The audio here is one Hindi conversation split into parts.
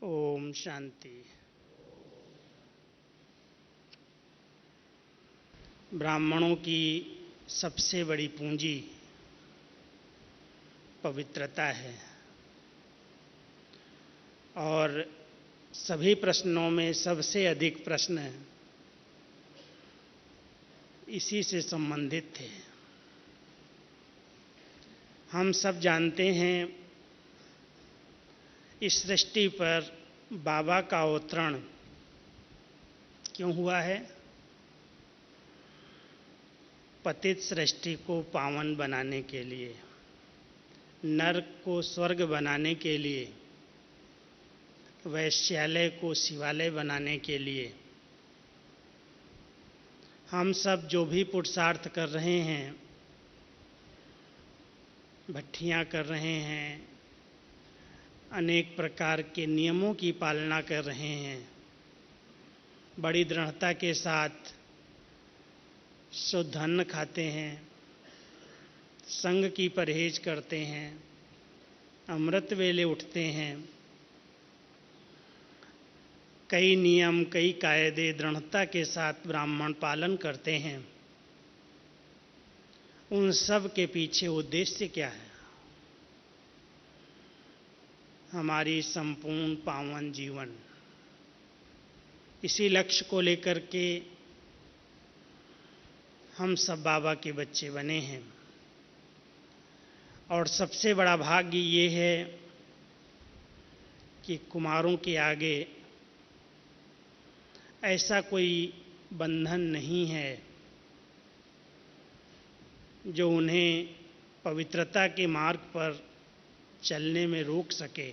ओम शांति। ब्राह्मणों की सबसे बड़ी पूंजी पवित्रता है और सभी प्रश्नों में सबसे अधिक प्रश्न इसी से संबंधित थे। हम सब जानते हैं इस सृष्टि पर बाबा का अवतरण क्यों हुआ है। पतित सृष्टि को पावन बनाने के लिए, नरक को स्वर्ग बनाने के लिए, वैश्यालय को शिवालय बनाने के लिए हम सब जो भी पुरुषार्थ कर रहे हैं, भट्ठियाँ कर रहे हैं, अनेक प्रकार के नियमों की पालना कर रहे हैं, बड़ी दृढ़ता के साथ शुद्ध अन्न खाते हैं, संग की परहेज करते हैं, अमृत वेले उठते हैं, कई नियम कई कायदे दृढ़ता के साथ ब्राह्मण पालन करते हैं। उन सब के पीछे उद्देश्य क्या है? हमारी संपूर्ण पावन जीवन। इसी लक्ष्य को लेकर के हम सब बाबा के बच्चे बने हैं और सबसे बड़ा भाग्य ये है कि कुमारों के आगे ऐसा कोई बंधन नहीं है जो उन्हें पवित्रता के मार्ग पर चलने में रोक सके।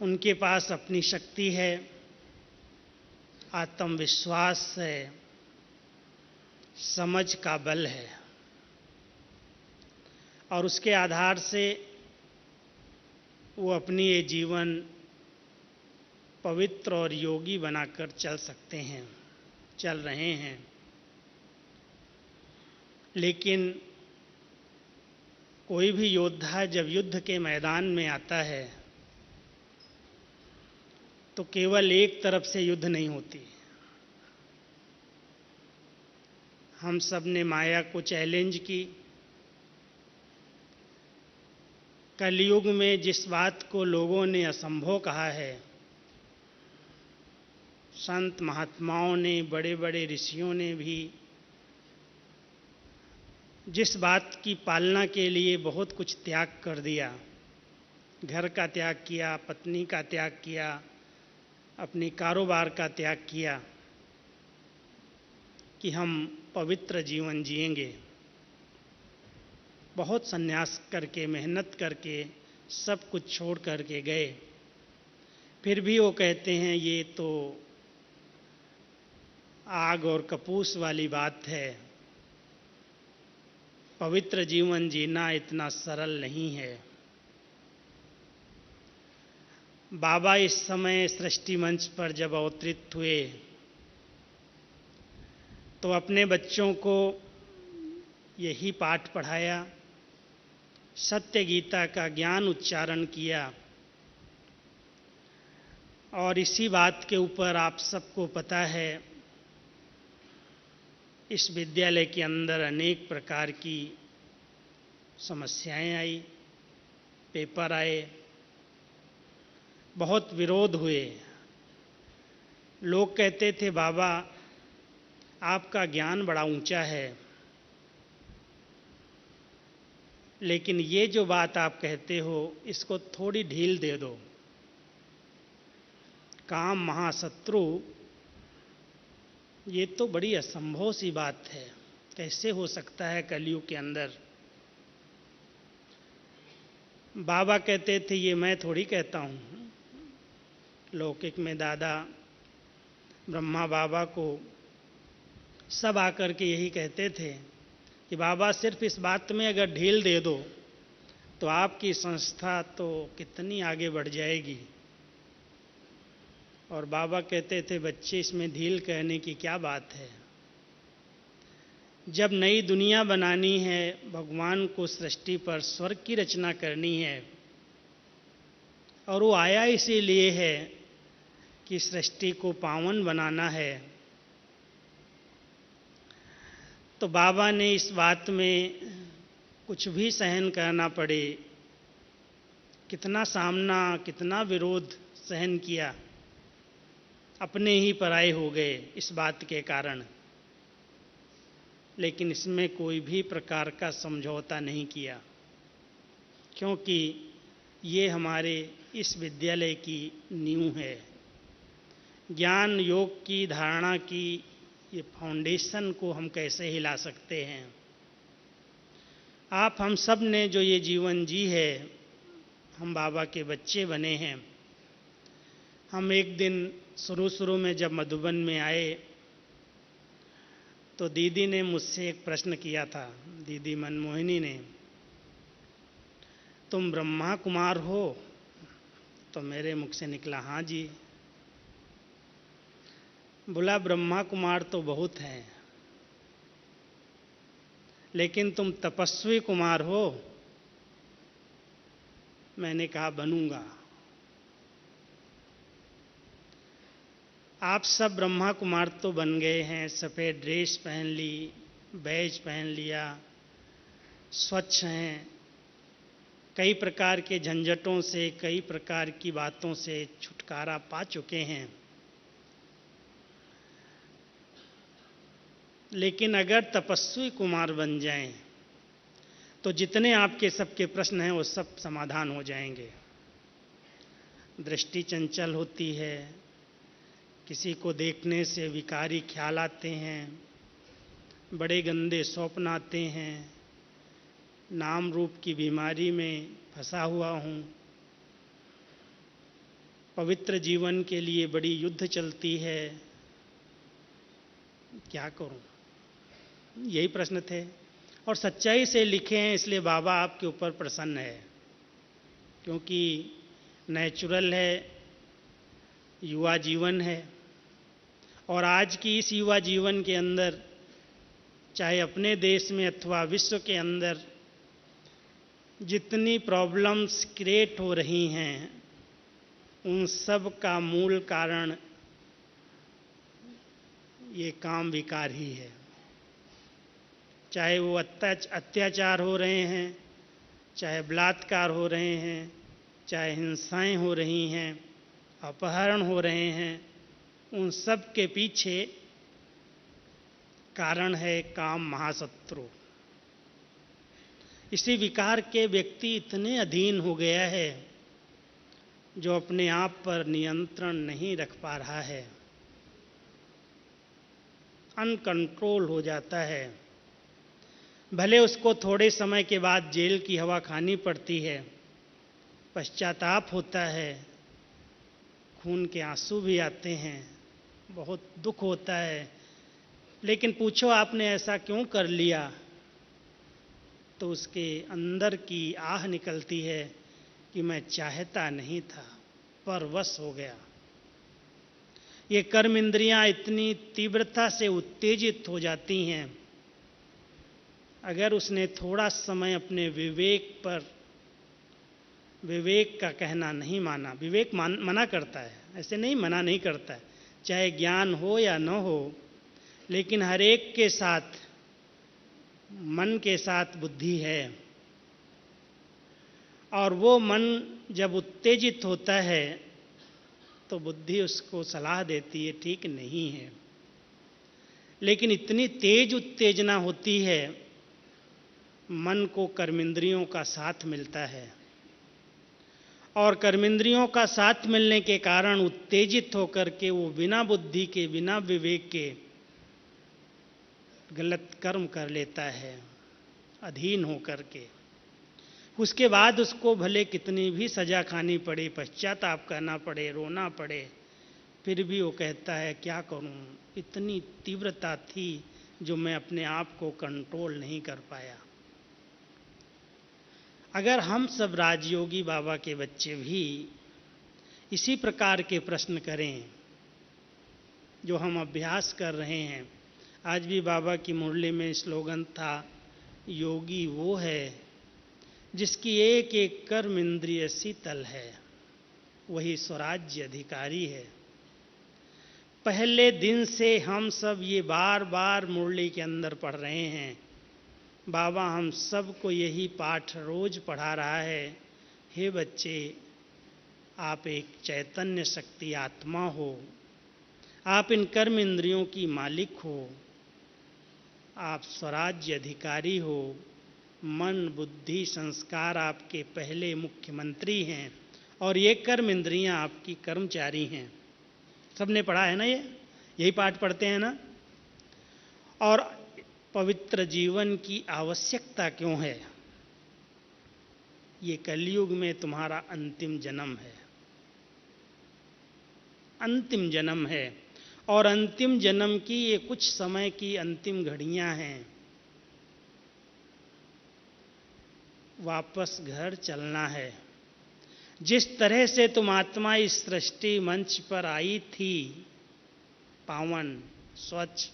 उनके पास अपनी शक्ति है, आत्मविश्वास है, समझ का बल है और उसके आधार से वो अपनी ये जीवन पवित्र और योगी बनाकर चल सकते हैं, चल रहे हैं। लेकिन कोई भी योद्धा जब युद्ध के मैदान में आता है तो केवल एक तरफ से युद्ध नहीं होती। हम सब ने माया को चैलेंज की। कलयुग में जिस बात को लोगों ने असंभव कहा है, संत महात्माओं ने, बड़े बड़े ऋषियों ने भी जिस बात की पालना के लिए बहुत कुछ त्याग कर दिया, घर का त्याग किया, पत्नी का त्याग किया, अपनी कारोबार का त्याग किया कि हम पवित्र जीवन जिएंगे, बहुत संन्यास करके, मेहनत करके, सब कुछ छोड़ करके गए। फिर भी वो कहते हैं ये तो आग और कपूस वाली बात है, पवित्र जीवन जीना इतना सरल नहीं है। बाबा इस समय सृष्टि मंच पर जब अवतरित हुए तो अपने बच्चों को यही पाठ पढ़ाया, सत्य गीता का ज्ञान उच्चारण किया और इसी बात के ऊपर आप सबको पता है इस विद्यालय के अंदर अनेक प्रकार की समस्याएं आई, पेपर आए, बहुत विरोध हुए। लोग कहते थे बाबा आपका ज्ञान बड़ा ऊंचा है, लेकिन ये जो बात आप कहते हो इसको थोड़ी ढील दे दो। काम महाशत्रु, ये तो बड़ी असंभव सी बात है, कैसे हो सकता है कलयुग के अंदर। बाबा कहते थे ये मैं थोड़ी कहता हूँ, लौकिक में दादा ब्रह्मा बाबा को सब आकर के यही कहते थे कि बाबा सिर्फ इस बात में अगर ढील दे दो तो आपकी संस्था तो कितनी आगे बढ़ जाएगी। और बाबा कहते थे बच्चे इसमें ढील कहने की क्या बात है। जब नई दुनिया बनानी है, भगवान को सृष्टि पर स्वर्ग की रचना करनी है, और वो आया इसीलिए है कि सृष्टि को पावन बनाना है। तो बाबा ने इस बात में कुछ भी सहन करना पड़े, कितना सामना, कितना विरोध सहन किया, अपने ही पराये हो गए इस बात के कारण, लेकिन इसमें कोई भी प्रकार का समझौता नहीं किया, क्योंकि ये हमारे इस विद्यालय की नींव है। ज्ञान योग की धारणा की ये फाउंडेशन को हम कैसे हिला सकते हैं। आप हम सब ने जो ये जीवन जी है, हम बाबा के बच्चे बने हैं। हम एक दिन शुरू में जब मधुबन में आए तो दीदी ने मुझसे एक प्रश्न किया था, दीदी मनमोहिनी ने, तुम ब्रह्मा कुमार हो? तो मेरे मुख से निकला हाँ जी। बोला ब्रह्मा कुमार तो बहुत हैं, लेकिन तुम तपस्वी कुमार हो? मैंने कहा बनूंगा। आप सब ब्रह्मा कुमार तो बन गए हैं, सफ़ेद ड्रेस पहन ली, बैज पहन लिया, स्वच्छ हैं, कई प्रकार के झंझटों से, कई प्रकार की बातों से छुटकारा पा चुके हैं। लेकिन अगर तपस्वी कुमार बन जाएं तो जितने आपके सबके प्रश्न हैं वो सब समाधान हो जाएंगे। दृष्टि चंचल होती है, किसी को देखने से विकारी ख्याल आते हैं, बड़े गंदे स्वप्न आते हैं, नाम रूप की बीमारी में फंसा हुआ हूँ, पवित्र जीवन के लिए बड़ी युद्ध चलती है, क्या करूं? यही प्रश्न थे और सच्चाई से लिखे हैं, इसलिए बाबा आपके ऊपर प्रसन्न है, क्योंकि नेचुरल है, युवा जीवन है। और आज की इस युवा जीवन के अंदर, चाहे अपने देश में अथवा विश्व के अंदर, जितनी प्रॉब्लम्स क्रिएट हो रही हैं, उन सब का मूल कारण ये काम विकार ही है। चाहे वो अत्याचार हो रहे हैं, चाहे बलात्कार हो रहे हैं, चाहे हिंसाएं हो रही हैं, अपहरण हो रहे हैं, उन सब के पीछे कारण है काम महाशत्रु। इसी विकार के व्यक्ति इतने अधीन हो गया है जो अपने आप पर नियंत्रण नहीं रख पा रहा है, अनकंट्रोल हो जाता है। भले उसको थोड़े समय के बाद जेल की हवा खानी पड़ती है, पश्चाताप होता है, खून के आंसू भी आते हैं, बहुत दुख होता है, लेकिन पूछो आपने ऐसा क्यों कर लिया, तो उसके अंदर की आह निकलती है कि मैं चाहता नहीं था, पर वश हो गया। ये कर्म इंद्रियां इतनी तीव्रता से उत्तेजित हो जाती हैं, अगर उसने थोड़ा समय अपने विवेक का कहना नहीं माना, विवेक मना करता है, ऐसे नहीं मना नहीं करता है, चाहे ज्ञान हो या न हो, लेकिन हर एक के साथ, मन के साथ बुद्धि है, और वो मन जब उत्तेजित होता है तो बुद्धि उसको सलाह देती है ठीक नहीं है। लेकिन इतनी तेज उत्तेजना होती है, मन को कर्मेंद्रियों का साथ मिलता है, और कर्मेंद्रियों का साथ मिलने के कारण उत्तेजित होकर के वो बिना बुद्धि के, बिना विवेक के गलत कर्म कर लेता है, अधीन होकर के। उसके बाद उसको भले कितनी भी सजा खानी पड़े, पश्चाताप करना पड़े, रोना पड़े, फिर भी वो कहता है क्या करूं, इतनी तीव्रता थी जो मैं अपने आप को कंट्रोल नहीं कर पाया। अगर हम सब राजयोगी बाबा के बच्चे भी इसी प्रकार के प्रश्न करें जो हम अभ्यास कर रहे हैं, आज भी बाबा की मुरली में स्लोगन था, योगी वो है जिसकी एक एक कर्म इंद्रिय शीतल है। वही स्वराज्य अधिकारी है। पहले दिन से हम सब ये बार बार मुरली के अंदर पढ़ रहे हैं। बाबा हम सबको यही पाठ रोज पढ़ा रहा है। हे बच्चे, आप एक चैतन्य शक्ति आत्मा हो, आप इन कर्म इंद्रियों की मालिक हो, आप स्वराज्य अधिकारी हो, मन बुद्धि संस्कार आपके पहले मुख्यमंत्री हैं और ये कर्म इंद्रियां आपकी कर्मचारी हैं। सबने पढ़ा है ना, यही पाठ पढ़ते हैं ना। और पवित्र जीवन की आवश्यकता क्यों है? ये कलयुग में तुम्हारा अंतिम जन्म है, अंतिम जन्म है। और अंतिम जन्म की ये कुछ समय की अंतिम घड़ियां हैं। वापस घर चलना है। जिस तरह से तुम आत्मा इस सृष्टि मंच पर आई थी, पावन स्वच्छ,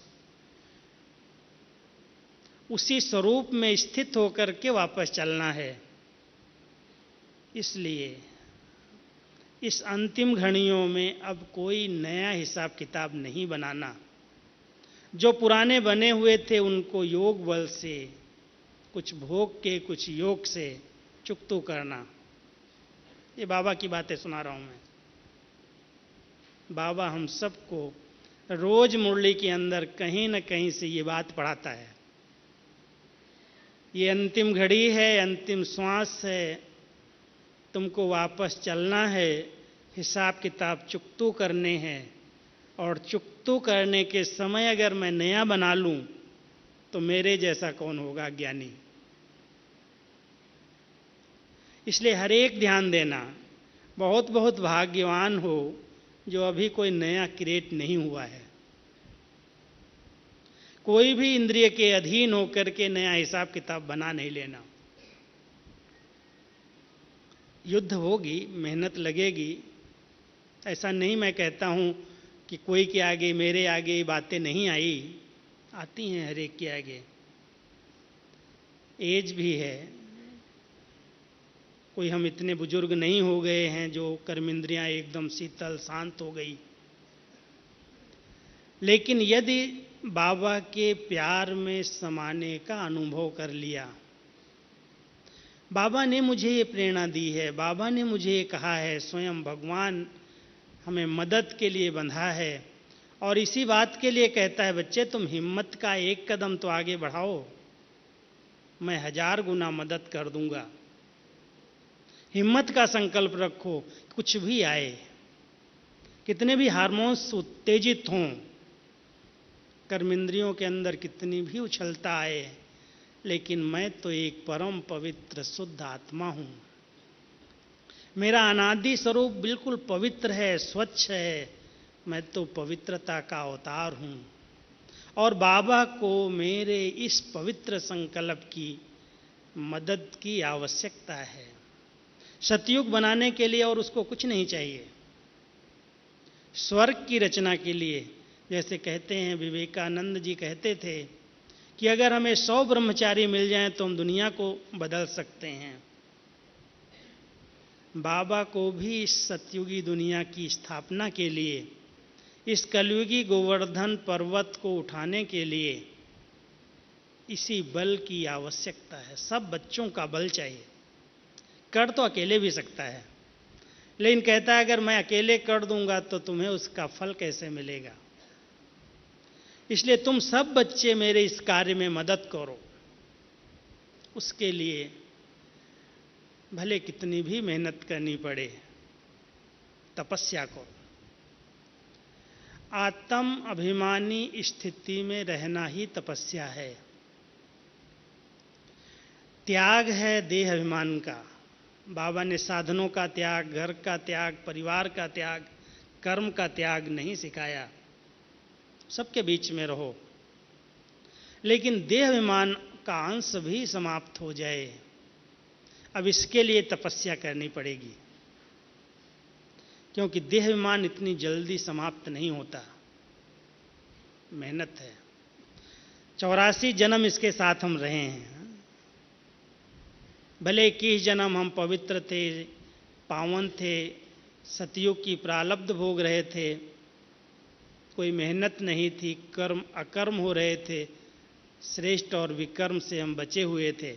उसी स्वरूप में स्थित होकर के वापस चलना है। इसलिए इस अंतिम घड़ियों में अब कोई नया हिसाब किताब नहीं बनाना। जो पुराने बने हुए थे उनको योग बल से, कुछ भोग के कुछ योग से चुकतू करना। ये बाबा की बातें सुना रहा हूं मैं। बाबा हम सबको रोज मुरली के अंदर कहीं न कहीं से ये बात पढ़ाता है। ये अंतिम घड़ी है, अंतिम श्वास है, तुमको वापस चलना है, हिसाब किताब चुकतू करने हैं। और चुकतू करने के समय अगर मैं नया बना लूं तो मेरे जैसा कौन होगा ज्ञानी। इसलिए हर एक ध्यान देना। बहुत बहुत भाग्यवान हो जो अभी कोई नया क्रिएट नहीं हुआ है। कोई भी इंद्रिय के अधीन होकर के नया हिसाब किताब बना नहीं लेना। युद्ध होगी, मेहनत लगेगी। ऐसा नहीं मैं कहता हूं कि कोई के आगे, मेरे आगे ये बातें नहीं आई, आती हैं हर एक के आगे। एज भी है, कोई हम इतने बुजुर्ग नहीं हो गए हैं जो कर्मेंद्रियां एकदम शीतल शांत हो गई। लेकिन यदि बाबा के प्यार में समाने का अनुभव कर लिया, बाबा ने मुझे ये प्रेरणा दी है, बाबा ने मुझे ये कहा है, स्वयं भगवान हमें मदद के लिए बंधा है और इसी बात के लिए कहता है, बच्चे तुम हिम्मत का एक कदम तो आगे बढ़ाओ, मैं 1000 गुना मदद कर दूंगा। हिम्मत का संकल्प रखो। कुछ भी आए, कितने भी हार्मोन्स उत्तेजित हों, कर्मेंद्रियों के अंदर कितनी भी उछलता आए, लेकिन मैं तो एक परम पवित्र शुद्ध आत्मा हूं। मेरा अनादि स्वरूप बिल्कुल पवित्र है, स्वच्छ है। मैं तो पवित्रता का अवतार हूं और बाबा को मेरे इस पवित्र संकल्प की मदद की आवश्यकता है सतयुग बनाने के लिए। और उसको कुछ नहीं चाहिए। स्वर्ग की रचना के लिए, जैसे कहते हैं, विवेकानंद जी कहते थे कि अगर हमें 100 ब्रह्मचारी मिल जाएं तो हम दुनिया को बदल सकते हैं। बाबा को भी इस सतयुगी दुनिया की स्थापना के लिए, इस कलयुगी गोवर्धन पर्वत को उठाने के लिए इसी बल की आवश्यकता है। सब बच्चों का बल चाहिए। कर तो अकेले भी सकता है, लेकिन कहता है अगर मैं अकेले कर दूंगा तो तुम्हें उसका फल कैसे मिलेगा। इसलिए तुम सब बच्चे मेरे इस कार्य में मदद करो। उसके लिए भले कितनी भी मेहनत करनी पड़े, तपस्या करो। आत्म अभिमानी स्थिति में रहना ही तपस्या है। त्याग है देह अभिमान का। बाबा ने साधनों का त्याग, घर का त्याग, परिवार का त्याग, कर्म का त्याग नहीं सिखाया। सबके बीच में रहो, लेकिन देह अभिमान का अंश भी समाप्त हो जाए। अब इसके लिए तपस्या करनी पड़ेगी, क्योंकि देह अभिमान इतनी जल्दी समाप्त नहीं होता। मेहनत है। 84 जन्म इसके साथ हम रहे हैं। भले 21 जन्म हम पवित्र थे, पावन थे, सतयुग की प्रारब्ध भोग रहे थे, कोई मेहनत नहीं थी, कर्म अकर्म हो रहे थे, श्रेष्ठ और विकर्म से हम बचे हुए थे।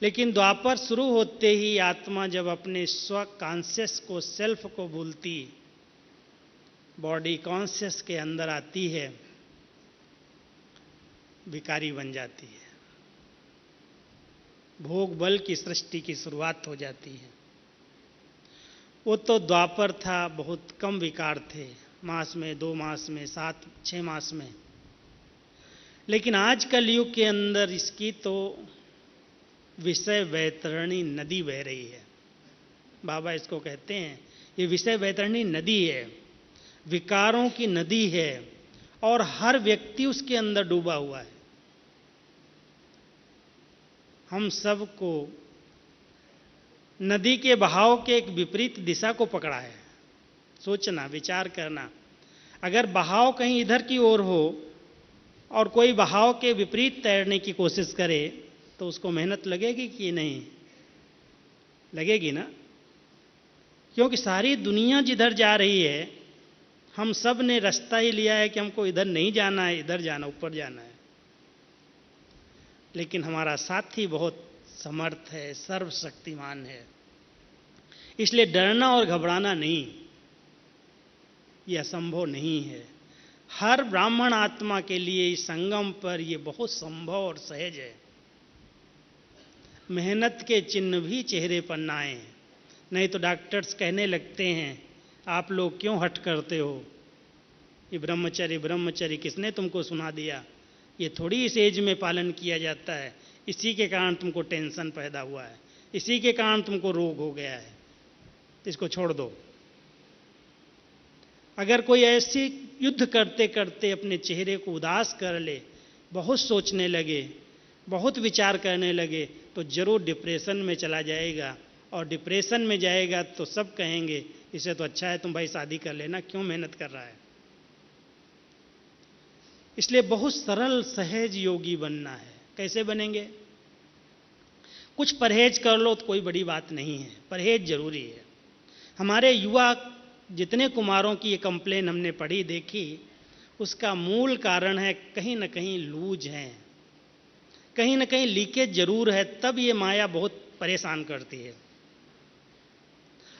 लेकिन द्वापर शुरू होते ही आत्मा जब अपने स्व कॉन्शियस को, सेल्फ को भूलती, बॉडी कॉन्शियस के अंदर आती है, विकारी बन जाती है। भोग बल की सृष्टि की शुरुआत हो जाती है। वो तो द्वापर था, बहुत कम विकार थे, मास में, 2 मास में, 7-6 मास में। लेकिन आज कलयुग के अंदर इसकी तो विषय वैतरणी नदी बह रही है। बाबा इसको कहते हैं, ये विषय वैतरणी नदी है, विकारों की नदी है, और हर व्यक्ति उसके अंदर डूबा हुआ है। हम सबको नदी के बहाव के एक विपरीत दिशा को पकड़ा है। सोचना, विचार करना, अगर बहाव कहीं इधर की ओर हो और कोई बहाव के विपरीत तैरने की कोशिश करे तो उसको मेहनत लगेगी कि नहीं? लगेगी ना, क्योंकि सारी दुनिया जिधर जा रही है, हम सब ने रास्ता ही लिया है कि हमको इधर नहीं जाना है, इधर जाना, ऊपर जाना है। लेकिन हमारा साथी बहुत समर्थ है, सर्वशक्तिमान है, इसलिए डरना और घबराना नहीं, यह असंभव नहीं है। हर ब्राह्मण आत्मा के लिए इस संगम पर यह बहुत संभव और सहज है। मेहनत के चिन्ह भी चेहरे पर ना आए, नहीं तो डॉक्टर्स कहने लगते हैं आप लोग क्यों हट करते हो, ये ब्रह्मचर्य ब्रह्मचर्य किसने तुमको सुना दिया, ये थोड़ी इस एज में पालन किया जाता है, इसी के कारण तुमको टेंशन पैदा हुआ है, इसी के कारण तुमको रोग हो गया है, इसको छोड़ दो। अगर कोई ऐसी युद्ध करते करते अपने चेहरे को उदास कर ले, बहुत सोचने लगे, बहुत विचार करने लगे, तो जरूर डिप्रेशन में चला जाएगा, और डिप्रेशन में जाएगा तो सब कहेंगे इसे तो अच्छा है तुम भाई शादी कर लेना, क्यों मेहनत कर रहा है। इसलिए बहुत सरल सहज योगी बनना है। कैसे बनेंगे? कुछ परहेज कर लो तो कोई बड़ी बात नहीं है, परहेज जरूरी है। हमारे युवा जितने कुमारों की ये कंप्लेन हमने पढ़ी देखी, उसका मूल कारण है कहीं ना कहीं लूज है, कहीं ना कहीं लीकेज जरूर है, तब ये माया बहुत परेशान करती है।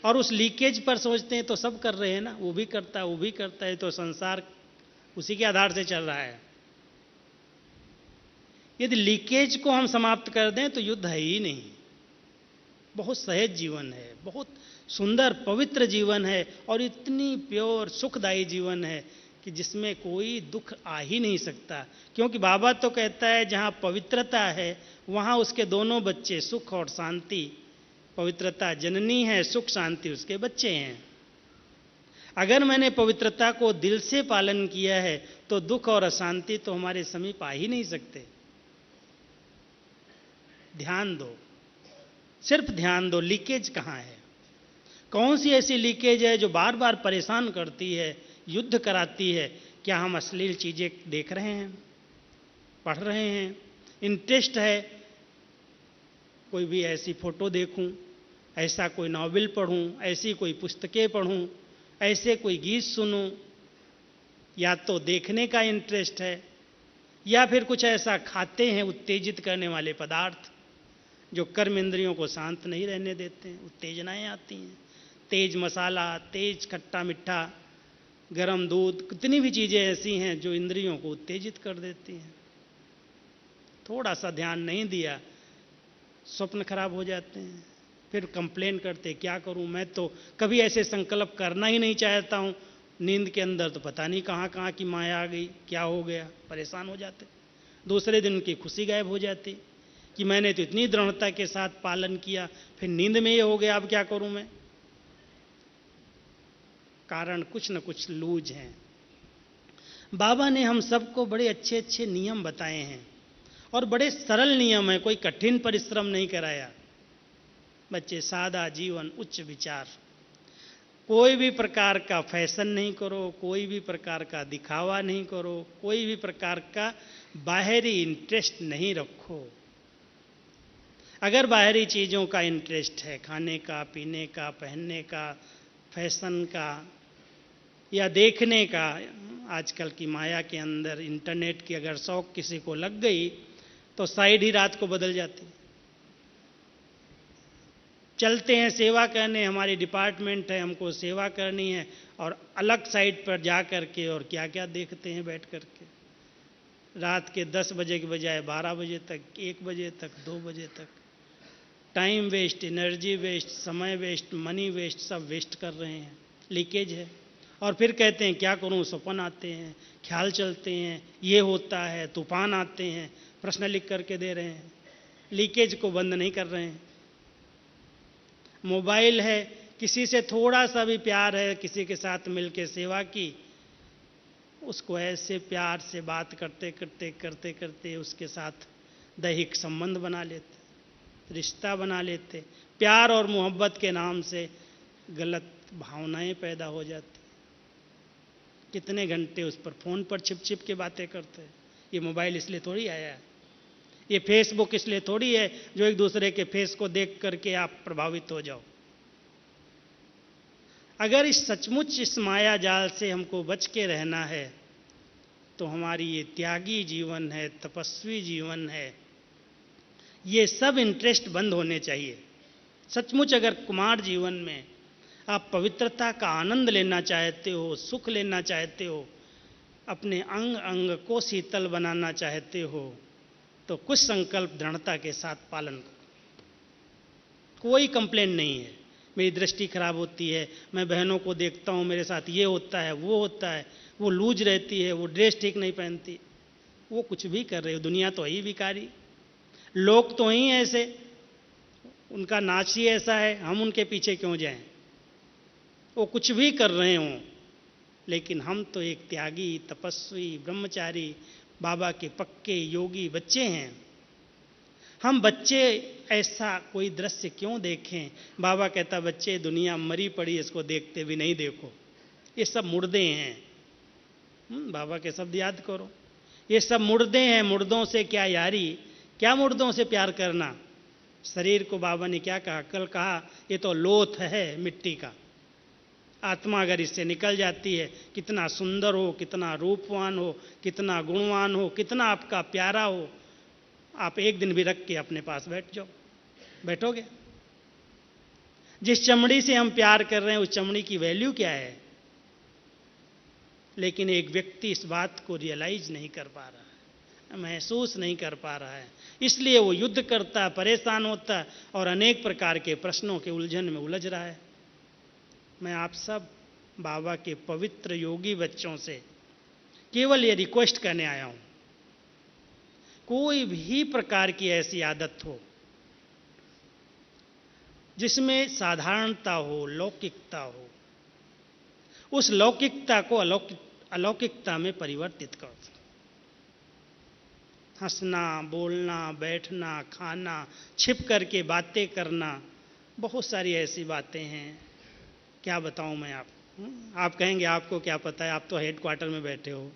और उस लीकेज पर सोचते हैं तो सब कर रहे हैं ना, वो भी करता है, वो भी करता है, तो संसार उसी के आधार से चल रहा है। यदि लीकेज को हम समाप्त कर दें तो युद्ध है ही नहीं। बहुत सहज जीवन है, बहुत सुंदर पवित्र जीवन है, और इतनी प्योर सुखदायी जीवन है कि जिसमें कोई दुख आ ही नहीं सकता। क्योंकि बाबा तो कहता है जहाँ पवित्रता है वहाँ उसके दोनों बच्चे सुख और शांति। पवित्रता जननी है, सुख शांति उसके बच्चे हैं। अगर मैंने पवित्रता को दिल से पालन किया है तो दुख और अशांति तो हमारे समीप आ ही नहीं सकते। ध्यान दो, सिर्फ ध्यान दो, लीकेज कहाँ है, कौन सी ऐसी लीकेज है जो बार बार परेशान करती है, युद्ध कराती है। क्या हम अश्लील चीजें देख रहे हैं, पढ़ रहे हैं, इंटरेस्ट है, कोई भी ऐसी फोटो देखूं, ऐसा कोई नॉवेल पढ़ूं, ऐसी कोई पुस्तकें पढ़ूं, ऐसे कोई गीत सुनूं, या तो देखने का इंटरेस्ट है, या फिर कुछ ऐसा खाते हैं उत्तेजित करने वाले पदार्थ जो कर्म इंद्रियों को शांत नहीं रहने देते हैं, उत्तेजनाएं आती हैं, तेज मसाला, तेज खट्टा मीठा, गरम दूध, कितनी भी चीज़ें ऐसी हैं जो इंद्रियों को उत्तेजित कर देती हैं। थोड़ा सा ध्यान नहीं दिया, स्वप्न खराब हो जाते हैं, फिर कंप्लेन करते क्या करूं, मैं तो कभी ऐसे संकल्प करना ही नहीं चाहता हूं, नींद के अंदर तो पता नहीं कहाँ कहाँ की माया आ गई, क्या हो गया, परेशान हो जाते। दूसरे दिन उनकी खुशी गायब हो जाती कि मैंने तो इतनी दृढ़ता के साथ पालन किया, फिर नींद में ये हो गया, अब क्या करूं मैं। कारण कुछ न कुछ लूज हैं। बाबा ने हम सबको बड़े अच्छे अच्छे नियम बताए हैं, और बड़े सरल नियम है, कोई कठिन परिश्रम नहीं कराया। बच्चे सादा जीवन, उच्च विचार, कोई भी प्रकार का फैशन नहीं करो, कोई भी प्रकार का दिखावा नहीं करो, कोई भी प्रकार का बाहरी इंटरेस्ट नहीं रखो। अगर बाहरी चीज़ों का इंटरेस्ट है, खाने का, पीने का, पहनने का, फैशन का या देखने का, आजकल की माया के अंदर इंटरनेट की अगर शौक किसी को लग गई तो साइड ही रात को बदल जाती है। चलते हैं सेवा करने, हमारी डिपार्टमेंट है, हमको सेवा करनी है, और अलग साइड पर जा कर के और क्या क्या देखते हैं बैठ कर के, रात के 10 बजे के बजाय 12 बजे तक, 1 बजे तक, 2 बजे तक। टाइम वेस्ट, एनर्जी वेस्ट, समय वेस्ट, मनी वेस्ट, सब वेस्ट कर रहे हैं, लीकेज है। और फिर कहते हैं क्या करूं, सपन आते हैं, ख्याल चलते हैं, ये होता है, तूफान आते हैं, प्रश्न लिख करके दे रहे हैं, लीकेज को बंद नहीं कर रहे हैं। मोबाइल है, किसी से थोड़ा सा भी प्यार है, किसी के साथ मिलकर सेवा की, उसको ऐसे प्यार से बात करते करते करते करते उसके साथ दैहिक संबंध बना लेते, रिश्ता बना लेते। प्यार और मोहब्बत के नाम से गलत भावनाएं पैदा हो जाती। कितने घंटे उस पर फोन पर छिप छिप के बातें करते हैं। ये मोबाइल इसलिए थोड़ी आया है, ये फेसबुक इसलिए थोड़ी है जो एक दूसरे के फेस को देख करके आप प्रभावित हो जाओ। अगर इस सचमुच इस माया जाल से हमको बच के रहना है तो हमारी ये त्यागी जीवन है, तपस्वी जीवन है, ये सब इंटरेस्ट बंद होने चाहिए। सचमुच अगर कुमार जीवन में आप पवित्रता का आनंद लेना चाहते हो, सुख लेना चाहते हो, अपने अंग अंग को शीतल बनाना चाहते हो, तो कुछ संकल्प दृढ़ता के साथ पालन करो। कोई कंप्लेंट नहीं है, मेरी दृष्टि खराब होती है, मैं बहनों को देखता हूँ मेरे साथ ये होता है, वो होता है, वो लूज रहती है, वो ड्रेस ठीक नहीं पहनती, वो कुछ भी कर रहे हो, दुनिया तो ही भिखारी, लोग तो ही ऐसे, उनका नाच ही ऐसा है, हम उनके पीछे क्यों जाएं। वो कुछ भी कर रहे हों, लेकिन हम तो एक त्यागी, तपस्वी, ब्रह्मचारी, बाबा के पक्के योगी बच्चे हैं। हम बच्चे ऐसा कोई दृश्य क्यों देखें। बाबा कहता बच्चे दुनिया मरी पड़ी, इसको देखते भी नहीं देखो, ये सब मुर्दे हैं। बाबा के शब्द याद करो, ये सब मुर्दे हैं, मुर्दों से क्या यारी, क्या मुर्दों से प्यार करना। शरीर को बाबा ने क्या कहा, कल कहा ये तो लोथ है मिट्टी का, आत्मा अगर इससे निकल जाती है, कितना सुंदर हो, कितना रूपवान हो, कितना गुणवान हो, कितना आपका प्यारा हो, आप एक दिन भी रख के अपने पास बैठ जाओ, बैठोगे। जिस चमड़ी से हम प्यार कर रहे हैं उस चमड़ी की वैल्यू क्या है। लेकिन एक व्यक्ति इस बात को रियलाइज नहीं कर पा रहा है, महसूस नहीं कर पा रहा है, इसलिए वो युद्ध करता, परेशान होता और अनेक प्रकार के प्रश्नों के उलझन में उलझ रहा है। मैं आप सब बाबा के पवित्र योगी बच्चों से केवल ये रिक्वेस्ट करने आया हूं, कोई भी प्रकार की ऐसी आदत हो जिसमें साधारणता हो, लौकिकता हो, उस लौकिकता को अलौकिकता में परिवर्तित कर दो। हंसना, बोलना, बैठना, खाना, छिप करके बातें करना, बहुत सारी ऐसी बातें हैं, क्या बताऊं मैं आपको। आप कहेंगे आपको क्या पता है, आप तो हेडक्वार्टर में बैठे हो।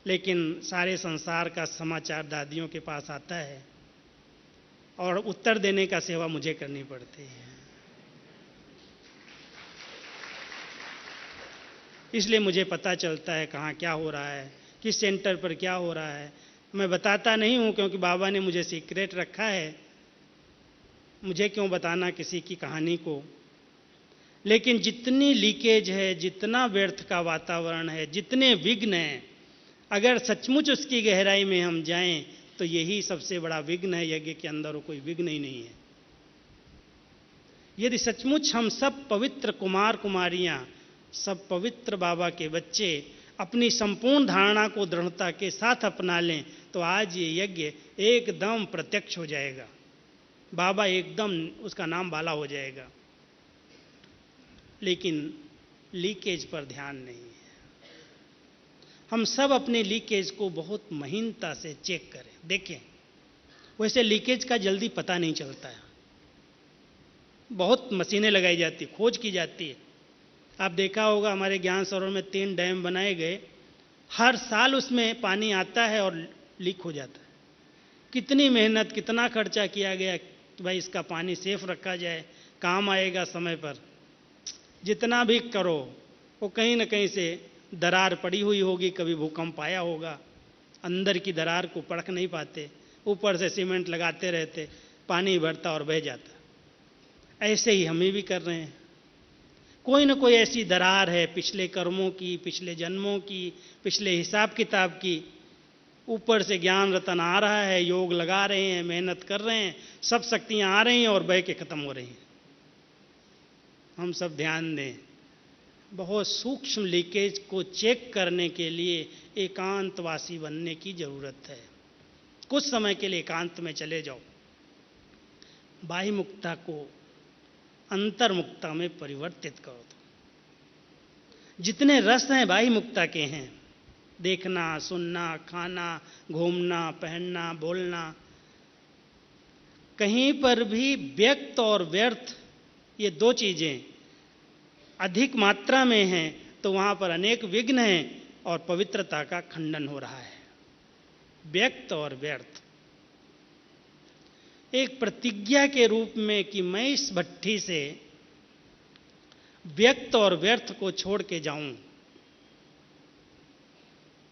लेकिन सारे संसार का समाचार दादियों के पास आता है और उत्तर देने का सेवा मुझे करनी पड़ती है। इसलिए मुझे पता चलता है कहाँ क्या हो रहा है, किस सेंटर पर क्या हो रहा है। मैं बताता नहीं हूँ क्योंकि बाबा ने मुझे सीक्रेट रखा है, मुझे क्यों बताना किसी की कहानी को। लेकिन जितनी लीकेज है, जितना व्यर्थ का वातावरण है, जितने विघ्न हैं, अगर सचमुच उसकी गहराई में हम जाएं तो यही सबसे बड़ा विघ्न है, यज्ञ के अंदर कोई विघ्न ही नहीं है। यदि सचमुच हम सब पवित्र कुमार कुमारियां, सब पवित्र बाबा के बच्चे अपनी संपूर्ण धारणा को दृढ़ता के साथ अपना लें तो आज ये यज्ञ एकदम प्रत्यक्ष हो जाएगा, बाबा एकदम उसका नाम बाला हो जाएगा। लेकिन लीकेज पर ध्यान नहीं है। हम सब अपने लीकेज को बहुत महीनता से चेक करें, देखें। वैसे लीकेज का जल्दी पता नहीं चलता है, बहुत मशीनें लगाई जाती, खोज की जाती है। आप देखा होगा हमारे ज्ञान सरोवर में 3 डैम बनाए गए, हर साल उसमें पानी आता है और लीक हो जाता है। कितनी मेहनत, कितना खर्चा किया गया, कि भाई इसका पानी सेफ रखा जाए, काम आएगा समय पर। जितना भी करो वो कहीं ना कहीं से दरार पड़ी हुई होगी, कभी भूकंप आया होगा, अंदर की दरार को परख नहीं पाते, ऊपर से सीमेंट लगाते रहते, पानी भरता और बह जाता। ऐसे ही हम भी कर रहे हैं। कोई ना कोई ऐसी दरार है पिछले कर्मों की, पिछले जन्मों की, पिछले हिसाब किताब की। ऊपर से ज्ञान रतन आ रहा है, योग लगा रहे हैं, मेहनत कर रहे हैं, सब शक्तियां आ रही हैं और बह के खत्म हो रही हैं। हम सब ध्यान दें। बहुत सूक्ष्म लीकेज को चेक करने के लिए एकांतवासी बनने की जरूरत है। कुछ समय के लिए एकांत में चले जाओ, बाह्य मुक्ता को अंतर्मुक्ता में परिवर्तित करो। जितने रस हैं बाह्य मुक्ता के हैं, देखना, सुनना, खाना, घूमना, पहनना, बोलना, कहीं पर भी व्यक्त और व्यर्थ ये दो चीजें अधिक मात्रा में हैं तो वहां पर अनेक विघ्न हैं और पवित्रता का खंडन हो रहा है। व्यक्त और व्यर्थ एक प्रतिज्ञा के रूप में कि मैं इस भट्ठी से व्यक्त और व्यर्थ को छोड़ के जाऊं।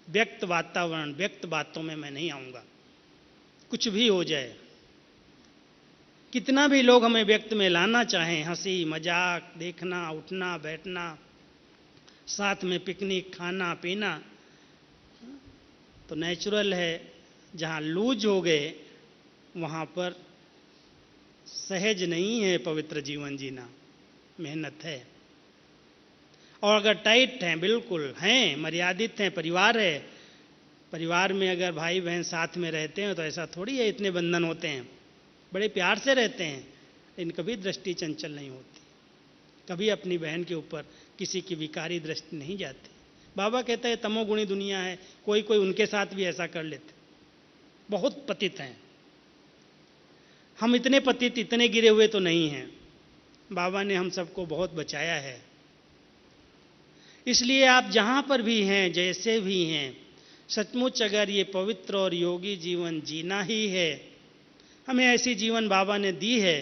व्यक्त वातावरण, व्यक्त बातों में मैं नहीं आऊंगा, कुछ भी हो जाए। कितना भी लोग हमें व्यक्त में लाना चाहें, हंसी मजाक, देखना, उठना, बैठना, साथ में पिकनिक, खाना पीना, तो नेचुरल है जहां लूज हो गए वहां पर सहज नहीं है पवित्र जीवन जीना, मेहनत है। और अगर टाइट हैं, बिल्कुल हैं, मर्यादित हैं, परिवार है, परिवार में अगर भाई बहन साथ में रहते हैं तो ऐसा थोड़ी है इतने बंधन होते हैं, बड़े प्यार से रहते हैं, लेकिन कभी दृष्टि चंचल नहीं होती, कभी अपनी बहन के ऊपर किसी की विकारी दृष्टि नहीं जाती। बाबा कहता है तमोगुणी दुनिया है, कोई कोई उनके साथ भी ऐसा कर लेते, बहुत पतित हैं। हम इतने पतित, इतने गिरे हुए तो नहीं हैं। बाबा ने हम सबको बहुत बचाया है। इसलिए आप जहां पर भी हैं, जैसे भी हैं, सचमुच अगर ये पवित्र और योगी जीवन जीना ही है, हमें ऐसी जीवन बाबा ने दी है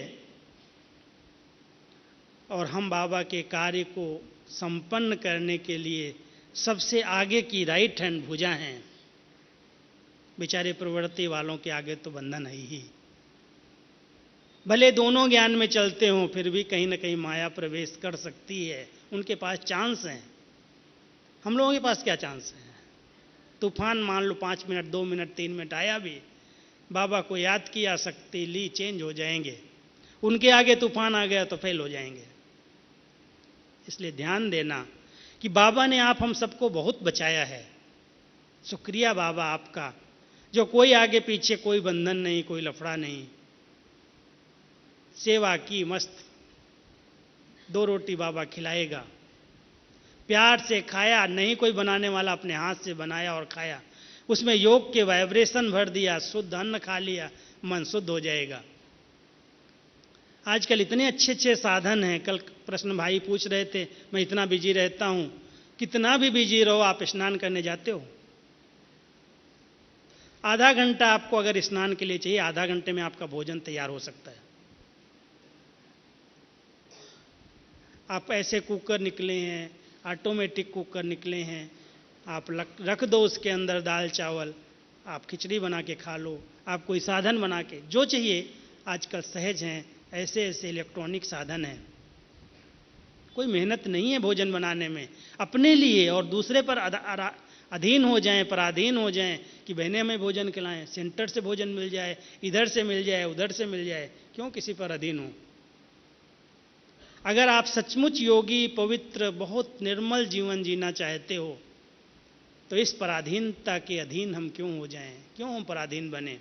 और हम बाबा के कार्य को संपन्न करने के लिए सबसे आगे की राइट हैंड भुजा हैं। बेचारे प्रवृत्ति वालों के आगे तो बंधन है ही। भले दोनों ज्ञान में चलते हों, फिर भी कहीं ना कहीं माया प्रवेश कर सकती है। उनके पास चांस हैं, हम लोगों के पास क्या चांस है? तूफान मान लो 5 मिनट, 2 मिनट, 3 मिनट आया भी, बाबा को याद किया, शक्ति ली, चेंज हो जाएंगे। उनके आगे तूफान आ गया तो फेल हो जाएंगे। इसलिए ध्यान देना कि बाबा ने आप हम सबको बहुत बचाया है। शुक्रिया बाबा आपका, जो कोई आगे पीछे कोई बंधन नहीं, कोई लफड़ा नहीं, सेवा की मस्त। 2 रोटी बाबा खिलाएगा, प्यार से खाया, नहीं कोई बनाने वाला, अपने हाथ से बनाया और खाया, उसमें योग के वाइब्रेशन भर दिया, शुद्ध अन्न खा लिया, मन शुद्ध हो जाएगा। आजकल इतने अच्छे अच्छे साधन हैं। कल प्रश्न भाई पूछ रहे थे, मैं इतना बिजी रहता हूं। कितना भी बिजी रहो, आप स्नान करने जाते हो, आधा घंटा आपको अगर स्नान के लिए चाहिए, आधा घंटे में आपका भोजन तैयार हो सकता है। आप ऐसे कुकर निकले हैं, ऑटोमेटिक कुकर निकले हैं, आप रख दो उसके अंदर दाल चावल, आप खिचड़ी बना के खा लो, आप कोई साधन बना के, जो चाहिए आजकल सहज हैं। ऐसे ऐसे इलेक्ट्रॉनिक साधन हैं, कोई मेहनत नहीं है भोजन बनाने में। अपने लिए और दूसरे पर अधीन हो जाएं, पराधीन हो जाएं कि बहनें हमें भोजन खिलाएं, सेंटर से भोजन मिल जाए, इधर से मिल जाए, उधर से मिल जाए, क्यों किसी पर अधीन हो? अगर आप सचमुच योगी, पवित्र, बहुत निर्मल जीवन जीना चाहते हो तो इस पराधीनता के अधीन हम क्यों हो जाएं? क्यों हम पराधीन बने?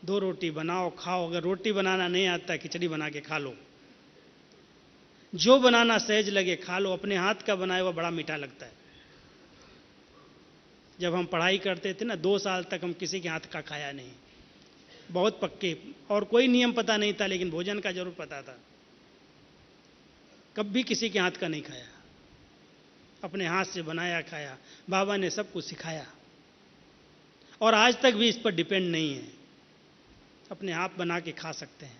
2 रोटी बनाओ, खाओ। अगर रोटी बनाना नहीं आता, खिचड़ी बना के खा लो, जो बनाना सहज लगे खा लो। अपने हाथ का बनाया हुआ बड़ा मीठा लगता है। जब हम पढ़ाई करते थे ना, 2 साल तक हम किसी के हाथ का खाया नहीं, बहुत पक्के, और कोई नियम पता नहीं था, लेकिन भोजन का जरूर पता था। कभी किसी के हाथ का नहीं खाया, अपने हाथ से बनाया खाया। बाबा ने सब कुछ सिखाया और आज तक भी इस पर डिपेंड नहीं है। अपने आप बना के खा सकते हैं।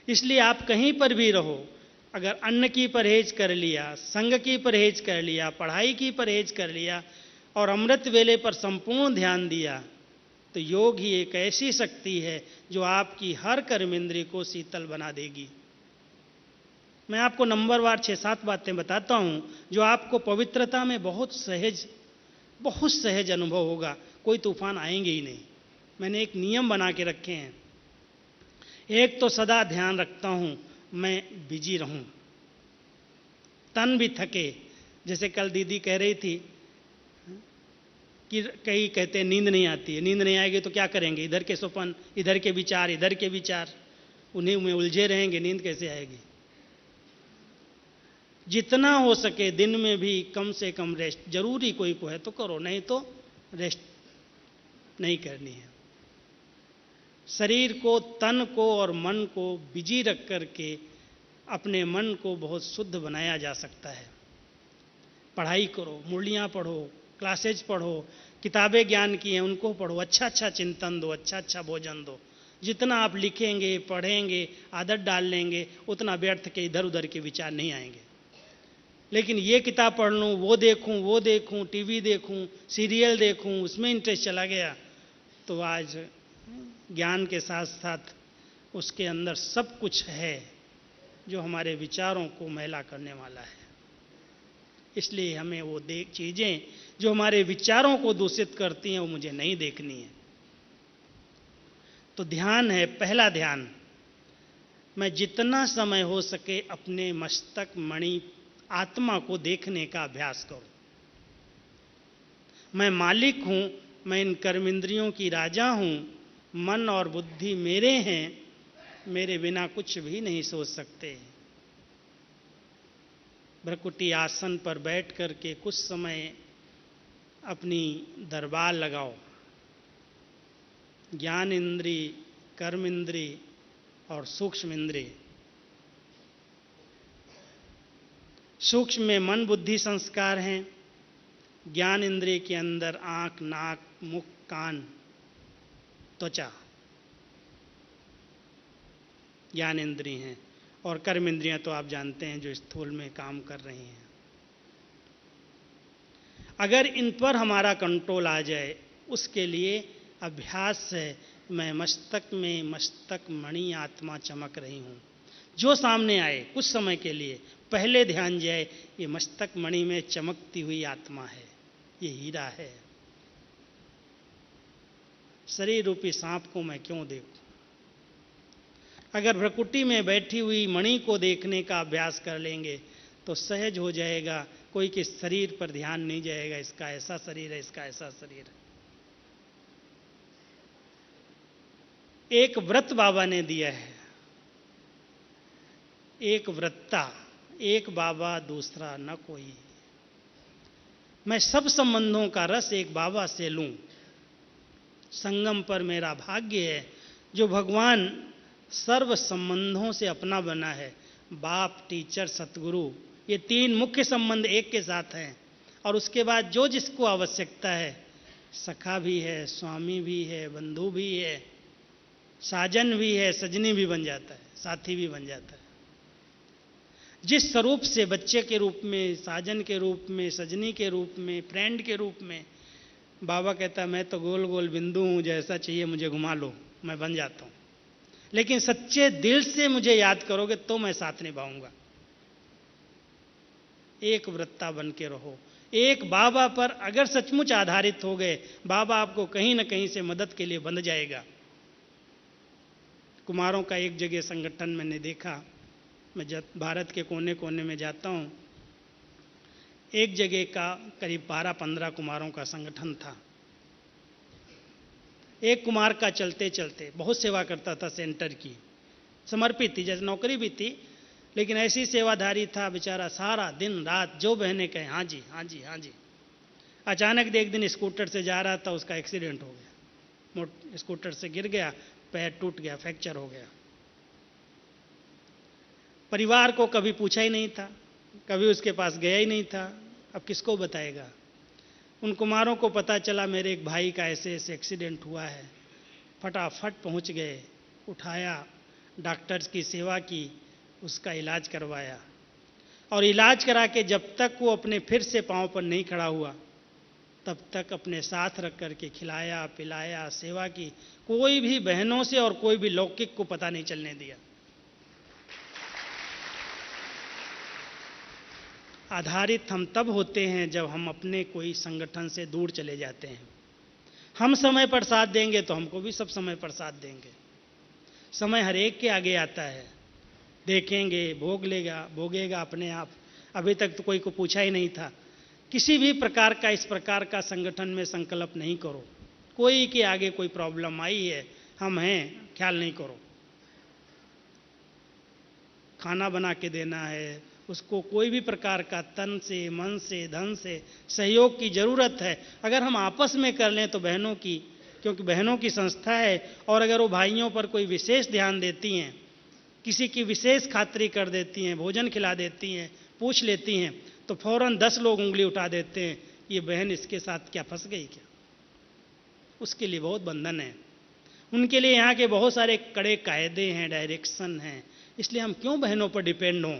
इसलिए आप कहीं पर भी रहो, अगर अन्न की परहेज कर लिया, संग की परहेज कर लिया, पढ़ाई की परहेज कर लिया और अमृत वेले पर संपूर्ण ध्यान दिया, तो योग ही एक ऐसी शक्ति है जो आपकी हर कर्मेंद्रिय को शीतल बना देगी। मैं आपको नंबरवार 6-7 बातें बताता हूं जो आपको पवित्रता में बहुत सहज अनुभव होगा। कोई तूफान आएंगे ही नहीं। मैंने एक नियम बना के रखे हैं। एक तो सदा ध्यान रखता हूं मैं बिजी रहूं, तन भी थके। जैसे कल दीदी कह रही थी कि कई कहते हैं नींद नहीं आती है, नींद नहीं आएगी तो क्या करेंगे, इधर के सपन, इधर के विचार, उन्हीं में उलझे रहेंगे, नींद कैसे आएगी। जितना हो सके दिन में भी कम से कम रेस्ट, जरूरी कोई को है तो करो, नहीं तो रेस्ट नहीं करनी है। शरीर को, तन को और मन को बिजी रख करके अपने मन को बहुत शुद्ध बनाया जा सकता है। पढ़ाई करो, मुरलियाँ पढ़ो, क्लासेज पढ़ो, किताबें ज्ञान की हैं उनको पढ़ो, अच्छा अच्छा चिंतन दो, अच्छा अच्छा भोजन दो। जितना आप लिखेंगे, पढ़ेंगे, आदत डाल लेंगे, उतना व्यर्थ के इधर उधर के विचार नहीं आएंगे। लेकिन ये किताब पढ़ लूँ, वो देखूँ, टीवी देखूँ, सीरियल देखूँ, उसमें इंटरेस्ट चला गया, तो आज ज्ञान के साथ साथ उसके अंदर सब कुछ है जो हमारे विचारों को मैला करने वाला है। इसलिए हमें वो चीज़ें जो हमारे विचारों को दूषित करती हैं वो मुझे नहीं देखनी है। तो ध्यान है पहला ध्यान। मैं जितना समय हो सके अपने मस्तक मणि आत्मा को देखने का अभ्यास करूं। मैं मालिक हूं, मैं इन कर्मेंद्रियों की राजा हूं, मन और बुद्धि मेरे हैं, मेरे बिना कुछ भी नहीं सोच सकते। भ्रकुटी आसन पर बैठ करके कुछ समय अपनी दरबार लगाओ। ज्ञान इंद्रिय, कर्म इंद्रिय और सूक्ष्म इंद्रिय। सूक्ष्म में मन बुद्धि संस्कार हैं, ज्ञान इंद्रिय के अंदर आंख, नाक, मुख, कान, त्वचा ज्ञान इंद्रिय हैं, और कर्म इंद्रियां तो आप जानते हैं जो स्थूल में काम कर रही हैं। अगर इन पर हमारा कंट्रोल आ जाए, उसके लिए अभ्यास है। मैं मस्तक में मस्तक मणि आत्मा चमक रही हूं। जो सामने आए कुछ समय के लिए पहले ध्यान जाए, ये मस्तक मणि में चमकती हुई आत्मा है, ये हीरा है। शरीर रूपी सांप को मैं क्यों देखूं? अगर भ्रकुटी में बैठी हुई मणि को देखने का अभ्यास कर लेंगे तो सहज हो जाएगा। कोई के शरीर पर ध्यान नहीं जाएगा, इसका ऐसा शरीर है, इसका ऐसा शरीर है। एक व्रत बाबा ने दिया है, एक व्रता, एक बाबा दूसरा न कोई। मैं सब संबंधों का रस एक बाबा से लूं। संगम पर मेरा भाग्य है जो भगवान सर्व संबंधों से अपना बना है। बाप, टीचर, सतगुरु, ये तीन मुख्य संबंध एक के साथ हैं। और उसके बाद जो जिसको आवश्यकता है, सखा भी है, स्वामी भी है, बंधु भी है, साजन भी है, सजनी भी बन जाता है, साथी भी बन जाता है। जिस स्वरूप से बच्चे के रूप में, साजन के रूप में, सजनी के रूप में, फ्रेंड के रूप में, बाबा कहता है मैं तो गोल गोल बिंदु हूं, जैसा चाहिए मुझे घुमा लो, मैं बन जाता हूं। लेकिन सच्चे दिल से मुझे याद करोगे तो मैं साथ निभाऊंगा। एक वृत्ता बन के रहो। एक बाबा पर अगर सचमुच आधारित हो गए, बाबा आपको कहीं ना कहीं से मदद के लिए बंध जाएगा। कुमारों का एक जगह संगठन मैंने देखा, मैं जब भारत के कोने कोने में जाता हूं, एक जगह का करीब 12-15 कुमारों का संगठन था। एक कुमार का चलते चलते बहुत सेवा करता था, सेंटर की समर्पित थी, जैसे नौकरी भी थी, लेकिन ऐसी सेवाधारी था बेचारा, सारा दिन रात जो बहने कहे हाँ जी हाँ जी हाँ जी। अचानक एक दिन स्कूटर से जा रहा था, उसका एक्सीडेंट हो गया, स्कूटर से गिर गया, पैर टूट गया, फ्रैक्चर हो गया। परिवार को कभी पूछा ही नहीं था, कभी उसके पास गया ही नहीं था, अब किसको बताएगा। उन कुमारों को पता चला मेरे एक भाई का ऐसे ऐसे एक्सीडेंट हुआ है, फटाफट पहुंच गए, उठाया, डॉक्टर्स की सेवा की, उसका इलाज करवाया। और इलाज करा के जब तक वो अपने फिर से पांव पर नहीं खड़ा हुआ, तब तक अपने साथ रख करके खिलाया, पिलाया, सेवा की। कोई भी बहनों से और कोई भी लौकिक को पता नहीं चलने दिया। आधारित हम तब होते हैं जब हम अपने कोई संगठन से दूर चले जाते हैं। हम समय पर साथ देंगे तो हमको भी सब समय पर साथ देंगे। समय हर एक के आगे आता है, देखेंगे, भोगेगा अपने आप। अभी तक तो कोई को पूछा ही नहीं था। किसी भी प्रकार का इस प्रकार का संगठन में संकल्प नहीं करो। कोई के आगे कोई प्रॉब्लम आई है, हम हैं, ख्याल नहीं करो। खाना बना के देना है, उसको कोई भी प्रकार का तन से, मन से, धन से सहयोग की जरूरत है। अगर हम आपस में कर लें तो बहनों की, क्योंकि बहनों की संस्था है, और अगर वो भाइयों पर कोई विशेष ध्यान देती हैं, किसी की विशेष खातिरी कर देती हैं, भोजन खिला देती हैं, पूछ लेती हैं, तो फौरन 10 लोग उंगली उठा देते हैं, ये बहन इसके साथ क्या फंस गई क्या। उसके लिए बहुत बंधन है, उनके लिए यहाँ के बहुत सारे कड़े कायदे हैं, डायरेक्शन हैं। इसलिए हम क्यों बहनों पर डिपेंड हों।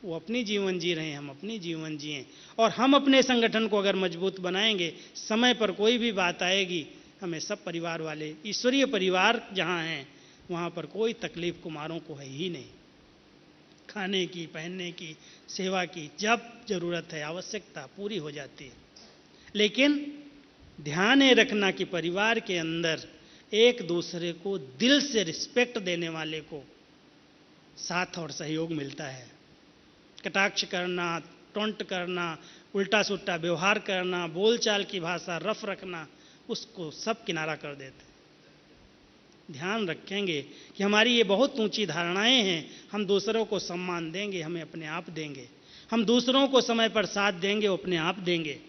वो अपनी जीवन जी रहे हैं, हम अपनी जीवन जिएं। और हम अपने संगठन को अगर मजबूत बनाएंगे, समय पर कोई भी बात आएगी, हमें सब परिवार वाले, ईश्वरीय परिवार जहाँ हैं, वहाँ पर कोई तकलीफ कुमारों को है ही नहीं। खाने की, पहनने की, सेवा की जब जरूरत है, आवश्यकता पूरी हो जाती है। लेकिन ध्यान ये रखना कि परिवार के अंदर एक दूसरे को दिल से रिस्पेक्ट देने वाले को साथ और सहयोग मिलता है। कटाक्ष करना, टोंट करना, उल्टा सुल्टा व्यवहार करना, बोलचाल की भाषा रफ रखना, उसको सब किनारा कर देते। ध्यान रखेंगे कि हमारी ये बहुत ऊंची धारणाएं हैं। हम दूसरों को सम्मान देंगे, हमें अपने आप देंगे। हम दूसरों को समय पर साथ देंगे, वो अपने आप देंगे।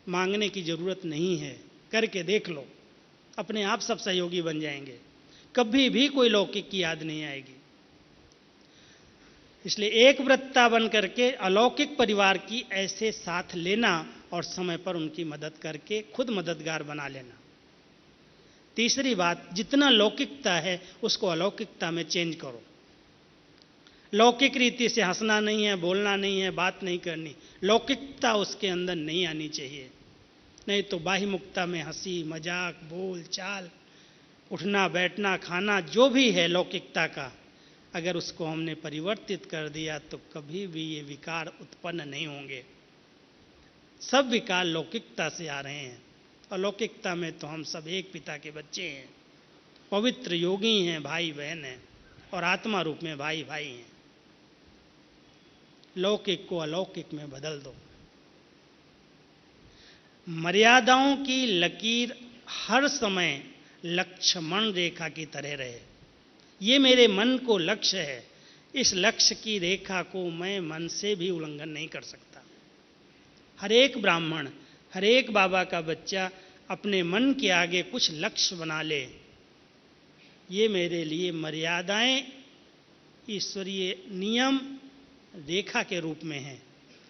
मांगने की जरूरत नहीं है, करके देख लो, अपने आप सब सहयोगी बन जाएंगे। कभी भी कोई लौकिक की याद नहीं आएगी। इसलिए एक व्रतता बन करके अलौकिक परिवार की ऐसे साथ लेना और समय पर उनकी मदद करके खुद मददगार बना लेना। तीसरी बात, जितना लौकिकता है उसको अलौकिकता में चेंज करो। लौकिक रीति से हंसना नहीं है, बोलना नहीं है, बात नहीं करनी, लौकिकता उसके अंदर नहीं आनी चाहिए। नहीं तो बाह्यमुखता में हंसी मजाक, बोल चाल, उठना बैठना, खाना, जो भी है लौकिकता का, अगर उसको हमने परिवर्तित कर दिया तो कभी भी ये विकार उत्पन्न नहीं होंगे। सब विकार लौकिकता से आ रहे हैं। अलौकिकता में तो हम सब एक पिता के बच्चे हैं, पवित्र योगी हैं, भाई बहन हैं, और आत्मा रूप में भाई भाई हैं। लौकिक को अलौकिक में बदल दो। मर्यादाओं की लकीर हर समय लक्ष्मण रेखा की तरह रहे। ये मेरे मन को लक्ष्य है, इस लक्ष्य की रेखा को मैं मन से भी उल्लंघन नहीं कर सकता। हर एक ब्राह्मण, हर एक बाबा का बच्चा अपने मन के आगे कुछ लक्ष्य बना ले। ये मेरे लिए मर्यादाएं ईश्वरीय नियम रेखा के रूप में हैं,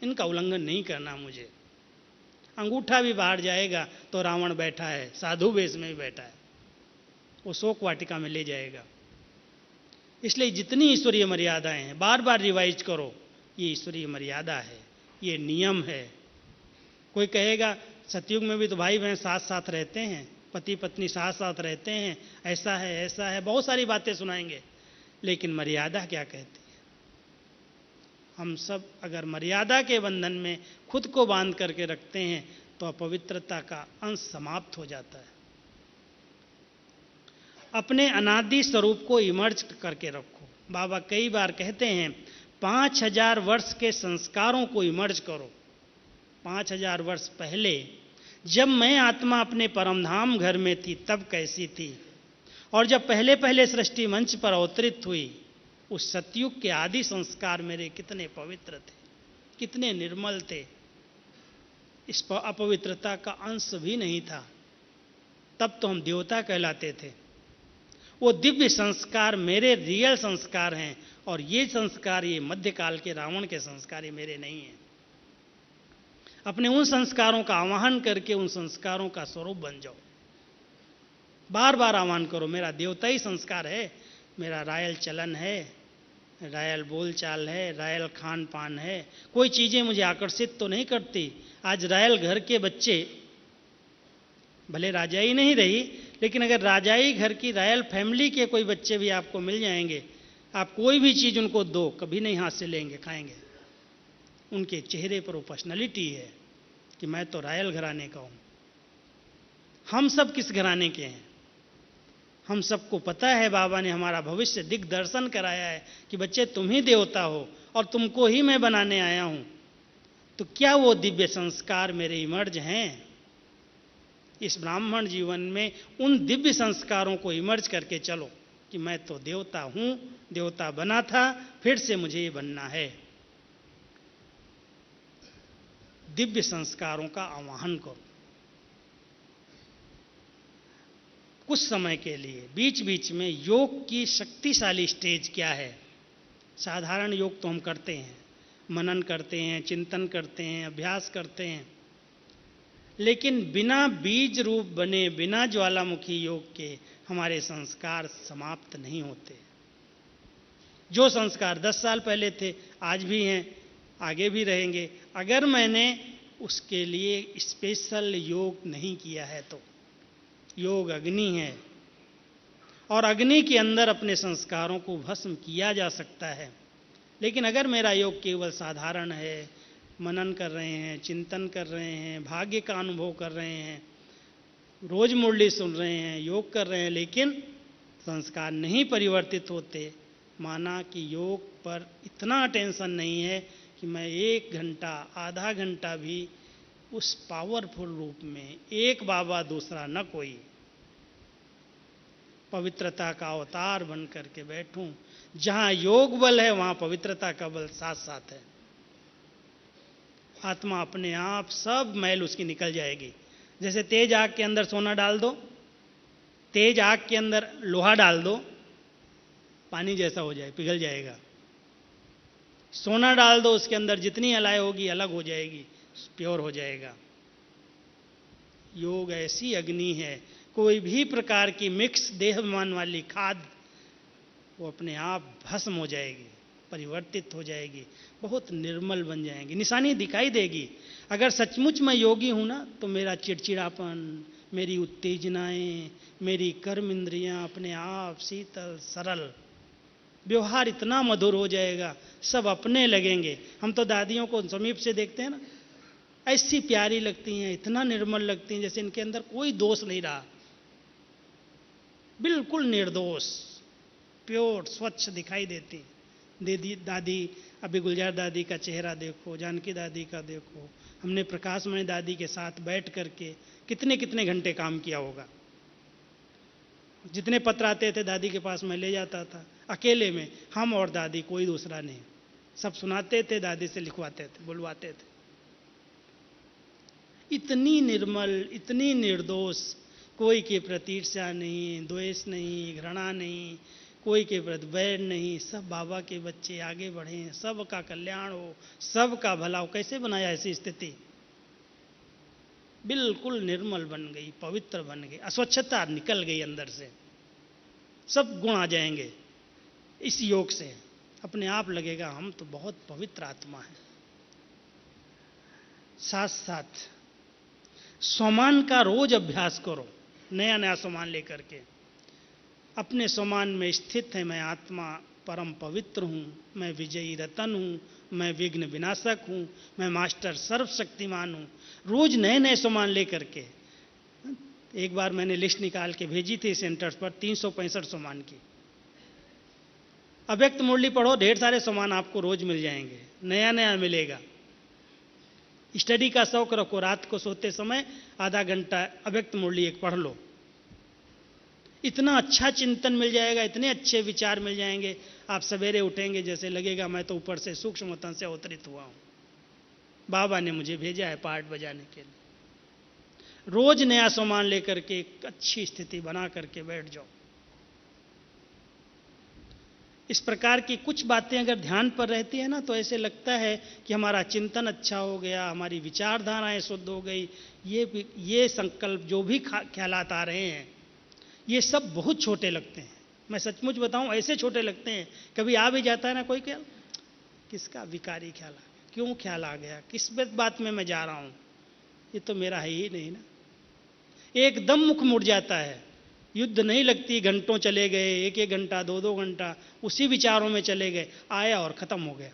इनका उल्लंघन नहीं करना मुझे। अंगूठा भी बाहर जाएगा तो रावण बैठा है, साधु वेश में भी बैठा है, वो शोक वाटिका में ले जाएगा। इसलिए जितनी ईश्वरीय मर्यादाएं हैं बार बार रिवाइज करो, ये ईश्वरीय मर्यादा है, ये नियम है। कोई कहेगा सतयुग में भी तो भाई बहन साथ साथ रहते हैं, पति पत्नी साथ साथ रहते हैं, ऐसा है ऐसा है, बहुत सारी बातें सुनाएंगे, लेकिन मर्यादा क्या कहती है? हम सब अगर मर्यादा के बंधन में खुद को बांध करके रखते हैं तो अपवित्रता का अंश समाप्त हो जाता है। अपने अनादि स्वरूप को इमर्ज करके रखो। बाबा कई बार कहते हैं 5000 वर्ष के संस्कारों को इमर्ज करो। 5000 वर्ष पहले जब मैं आत्मा अपने परमधाम घर में थी तब कैसी थी, और जब पहले पहले सृष्टि मंच पर अवतरित हुई उस सतयुग के आदि संस्कार मेरे कितने पवित्र थे, कितने निर्मल थे। इस पर अपवित्रता का अंश भी नहीं था। तब तो हम देवता कहलाते थे। वो दिव्य संस्कार मेरे रियल संस्कार हैं, और ये संस्कार, ये मध्यकाल के रावण के संस्कार ये मेरे नहीं हैं। अपने उन संस्कारों का आवाहन करके उन संस्कारों का स्वरूप बन जाओ। बार बार आह्वान करो। मेरा देवताई संस्कार है, मेरा रायल चलन है, रायल बोलचाल है, रायल खान पान है। कोई चीज़ें मुझे आकर्षित तो नहीं करती। आज रायल घर के बच्चे, भले राजाई नहीं रही, लेकिन अगर राजाई घर की रायल फैमिली के कोई बच्चे भी आपको मिल जाएंगे, आप कोई भी चीज़ उनको दो, कभी नहीं हाथ से लेंगे, खाएंगे। उनके चेहरे पर वो पर्सनालिटी है कि मैं तो रायल घराने का हूँ। हम सब किस घराने के हैं? हम सबको पता है, बाबा ने हमारा भविष्य दिग्दर्शन कराया है कि बच्चे तुम ही देवता हो और तुमको ही मैं बनाने आया हूँ। तो क्या वो दिव्य संस्कार मेरे इमर्ज हैं? इस ब्राह्मण जीवन में उन दिव्य संस्कारों को इमर्ज करके चलो कि मैं तो देवता हूँ, देवता बना था, फिर से मुझे ये बनना है। दिव्य संस्कारों का आवाहन करो कुछ समय के लिए। बीच बीच में योग की शक्तिशाली स्टेज क्या है? साधारण योग तो हम करते हैं, मनन करते हैं, चिंतन करते हैं, अभ्यास करते हैं, लेकिन बिना बीज रूप बने, बिना ज्वालामुखी योग के हमारे संस्कार समाप्त नहीं होते। जो संस्कार 10 साल पहले थे, आज भी हैं, आगे भी रहेंगे। अगर मैंने उसके लिए स्पेशल योग नहीं किया है तो योग अग्नि है, और अग्नि के अंदर अपने संस्कारों को भस्म किया जा सकता है। लेकिन अगर मेरा योग केवल साधारण है, मनन कर रहे हैं, चिंतन कर रहे हैं, भाग्य का अनुभव कर रहे हैं, रोज मुरली सुन रहे हैं, योग कर रहे हैं, लेकिन संस्कार नहीं परिवर्तित होते, माना कि योग पर इतना अटेंशन नहीं है कि मैं 1 घंटा, आधा घंटा भी उस पावरफुल रूप में, एक बाबा दूसरा न कोई, पवित्रता का अवतार बन करके बैठूं। जहां योग बल है वहां पवित्रता का बल साथ साथ है। आत्मा अपने आप सब मैल उसकी निकल जाएगी। जैसे तेज आग के अंदर सोना डाल दो, तेज आग के अंदर लोहा डाल दो, पानी जैसा हो जाए, पिघल जाएगा। सोना डाल दो, उसके अंदर जितनी अलाय होगी अलग हो जाएगी, प्योर हो जाएगा। योग ऐसी अग्नि है, कोई भी प्रकार की मिक्स देहमान वाली खाद वो अपने आप भस्म हो जाएगी, परिवर्तित हो जाएगी, बहुत निर्मल बन जाएंगी, निशानी दिखाई देगी। अगर सचमुच मैं योगी हूं ना, तो मेरा चिड़चिड़ापन, मेरी उत्तेजनाएं, मेरी कर्म इंद्रियां अपने आप शीतल सरल, व्यवहार इतना मधुर हो जाएगा, सब अपने लगेंगे। हम तो दादियों को समीप से देखते हैं ना, ऐसी प्यारी लगती हैं, इतना निर्मल लगती हैं, जैसे इनके अंदर कोई दोष नहीं रहा, बिल्कुल निर्दोष, प्योर, स्वच्छ दिखाई देती। दादी, अभी गुलजार दादी का चेहरा देखो, जानकी दादी का देखो। हमने प्रकाशमणि दादी के साथ बैठ करके कितने कितने घंटे काम किया होगा। जितने पत्र आते थे दादी के पास मैं ले जाता था, अकेले में, हम और दादी, कोई दूसरा नहीं। सब सुनाते थे, दादी से लिखवाते थे, बुलवाते थे। इतनी निर्मल, इतनी निर्दोष, कोई के प्रति ईर्ष्या नहीं, द्वेष नहीं, घृणा नहीं, कोई के प्रति वैर नहीं, सब बाबा के बच्चे आगे बढ़े, सबका कल्याण हो, सबका भला हो। कैसे बनाया ऐसी स्थिति? बिल्कुल निर्मल बन गई, पवित्र बन गई, अस्वच्छता निकल गई अंदर से, सब गुण आ जाएंगे इस योग से। अपने आप लगेगा हम तो बहुत पवित्र आत्मा है। साथ साथ स्वमान का रोज अभ्यास करो, नया नया स्वमान लेकर के। अपने स्वमान में स्थित है, मैं आत्मा परम पवित्र हूँ, मैं विजयी रतन हूँ, मैं विघ्न विनाशक हूँ, मैं मास्टर सर्वशक्तिमान हूँ। रोज नए नए स्वमान लेकर के। एक बार मैंने लिस्ट निकाल के भेजी थी सेंटर्स पर, 365 स्वमान की। अव्यक्त मुरली पढ़ो, ढेर सारे स्वमान आपको रोज मिल जाएंगे, नया नया मिलेगा। स्टडी का शौक रखो, रात को सोते समय आधा घंटा अव्यक्त मुरली एक पढ़ लो, इतना अच्छा चिंतन मिल जाएगा, इतने अच्छे विचार मिल जाएंगे। आप सवेरे उठेंगे, जैसे लगेगा मैं तो ऊपर से सूक्ष्म तन से अवतरित हुआ हूं, बाबा ने मुझे भेजा है पाठ बजाने के लिए। रोज नया सामान लेकर के एक अच्छी स्थिति बना करके बैठ जाओ। इस प्रकार की कुछ बातें अगर ध्यान पर रहती है ना, तो ऐसे लगता है कि हमारा चिंतन अच्छा हो गया, हमारी विचारधाराएं शुद्ध हो गई। ये संकल्प जो भी ख्यालात आ रहे हैं, ये सब बहुत छोटे लगते हैं। मैं सचमुच बताऊं, ऐसे छोटे लगते हैं। कभी आ भी जाता है ना कोई ख्याल, किसका विकारी ख्याल आ गया, क्यों ख्याल आ गया, किस बात में मैं जा रहा हूं, ये तो मेरा है ही नहीं ना। एकदम मुख मुड़ जाता है। युद्ध नहीं लगती, घंटों चले गए, एक एक घंटा, दो दो घंटा उसी विचारों में चले गए, आया और खत्म हो गया।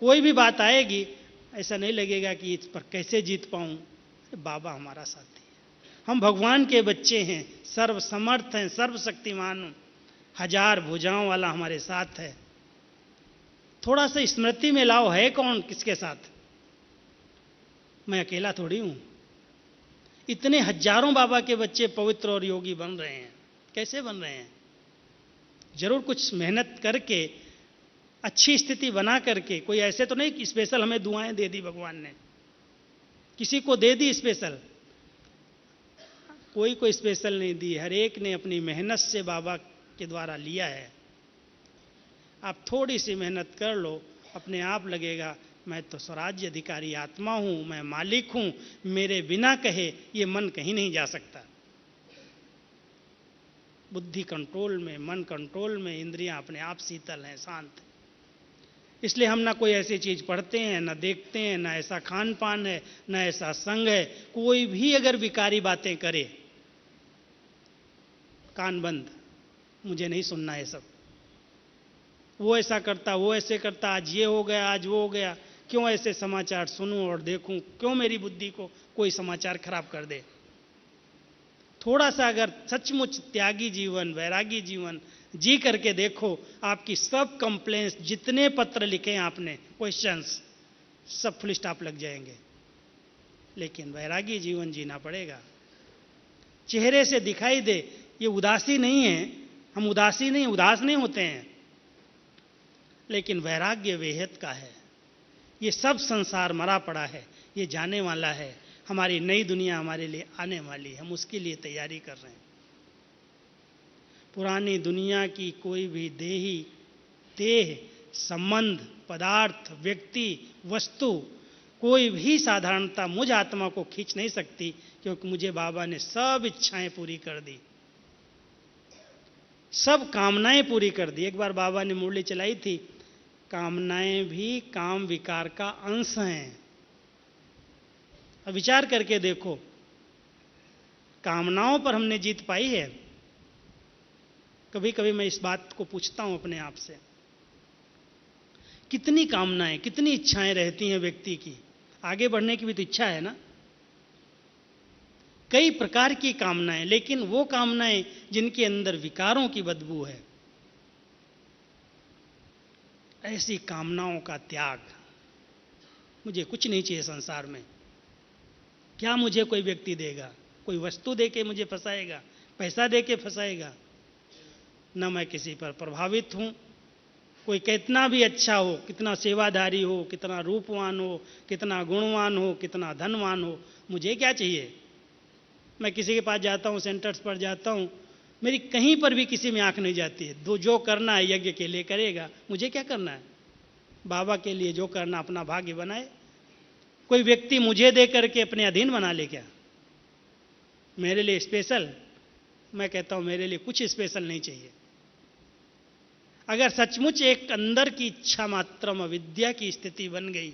कोई भी बात आएगी, ऐसा नहीं लगेगा कि इस पर कैसे जीत पाऊं। बाबा हमारा साथी है, हम भगवान के बच्चे हैं, सर्व समर्थ हैं, सर्वशक्तिमान, हजार भुजाओं वाला हमारे साथ है। थोड़ा सा स्मृति में लाओ, है कौन किसके साथ? मैं अकेला थोड़ी हूं। इतने हजारों बाबा के बच्चे पवित्र और योगी बन रहे हैं। कैसे बन रहे हैं? जरूर कुछ मेहनत करके, अच्छी स्थिति बना करके। कोई ऐसे तो नहीं कि स्पेशल हमें दुआएं दे दी भगवान ने, किसी को दे दी स्पेशल, कोई स्पेशल नहीं दी। हर एक ने अपनी मेहनत से बाबा के द्वारा लिया है। आप थोड़ी सी मेहनत कर लो, अपने आप लगेगा मैं तो स्वराज्य अधिकारी आत्मा हूं, मैं मालिक हूं, मेरे बिना कहे ये मन कहीं नहीं जा सकता। बुद्धि कंट्रोल में, मन कंट्रोल में, इंद्रियां अपने आप शीतल हैं, शांत हैं। इसलिए हम ना कोई ऐसी चीज पढ़ते हैं, ना देखते हैं, ना ऐसा खान पान है, ना ऐसा संग है। कोई भी अगर विकारी बातें करे, कान बंद, मुझे नहीं सुनना है सब। वो ऐसा करता, वो ऐसे करता, आज ये हो गया, आज वो हो गया, क्यों ऐसे समाचार सुनूं और देखूं? क्यों मेरी बुद्धि को कोई समाचार खराब कर दे? थोड़ा सा अगर सचमुच त्यागी जीवन, वैरागी जीवन जी करके देखो, आपकी सब कंप्लेंट्स, जितने पत्र लिखे हैं आपने, क्वेश्चंस, सब फुल स्टॉप लग जाएंगे। लेकिन वैरागी जीवन जीना पड़ेगा। चेहरे से दिखाई दे, ये उदासी नहीं है, हम उदासी नहीं, उदास नहीं होते हैं, लेकिन वैराग्य वेहत का है। ये सब संसार मरा पड़ा है, ये जाने वाला है। हमारी नई दुनिया हमारे लिए आने वाली है, हम उसके लिए तैयारी कर रहे हैं। पुरानी दुनिया की कोई भी देह, संबंध, पदार्थ, व्यक्ति, वस्तु, कोई भी साधारणता मुझ आत्मा को खींच नहीं सकती, क्योंकि मुझे बाबा ने सब इच्छाएं पूरी कर दी, सब कामनाएं पूरी कर दी। एक बार बाबा ने मुरली चलाई थी, कामनाएं भी काम विकार का अंश हैं। अब विचार करके देखो, कामनाओं पर हमने जीत पाई है? कभी कभी मैं इस बात को पूछता हूं अपने आप से, कितनी कामनाएं, कितनी इच्छाएं रहती हैं व्यक्ति की? आगे बढ़ने की भी तो इच्छा है ना, कई प्रकार की कामनाएं, लेकिन वो कामनाएं जिनके अंदर विकारों की बदबू है, ऐसी कामनाओं का त्याग। मुझे कुछ नहीं चाहिए संसार में। क्या मुझे कोई व्यक्ति देगा? कोई वस्तु देके मुझे फंसाएगा, पैसा देके फंसाएगा? न मैं किसी पर प्रभावित हूं। कोई कितना भी अच्छा हो, कितना सेवाधारी हो, कितना रूपवान हो, कितना गुणवान हो, कितना धनवान हो, मुझे क्या चाहिए? मैं किसी के पास जाता हूं, सेंटर्स पर जाता हूं, मेरी कहीं पर भी किसी में आंख नहीं जाती है। जो करना है यज्ञ के लिए करेगा, मुझे क्या करना है? बाबा के लिए जो करना, अपना भाग्य बनाए। कोई व्यक्ति मुझे दे करके अपने अधीन बना ले क्या? मेरे लिए स्पेशल? मैं कहता हूं मेरे लिए कुछ स्पेशल नहीं चाहिए। अगर सचमुच एक अंदर की इच्छा मात्रम अविद्या की स्थिति बन गई,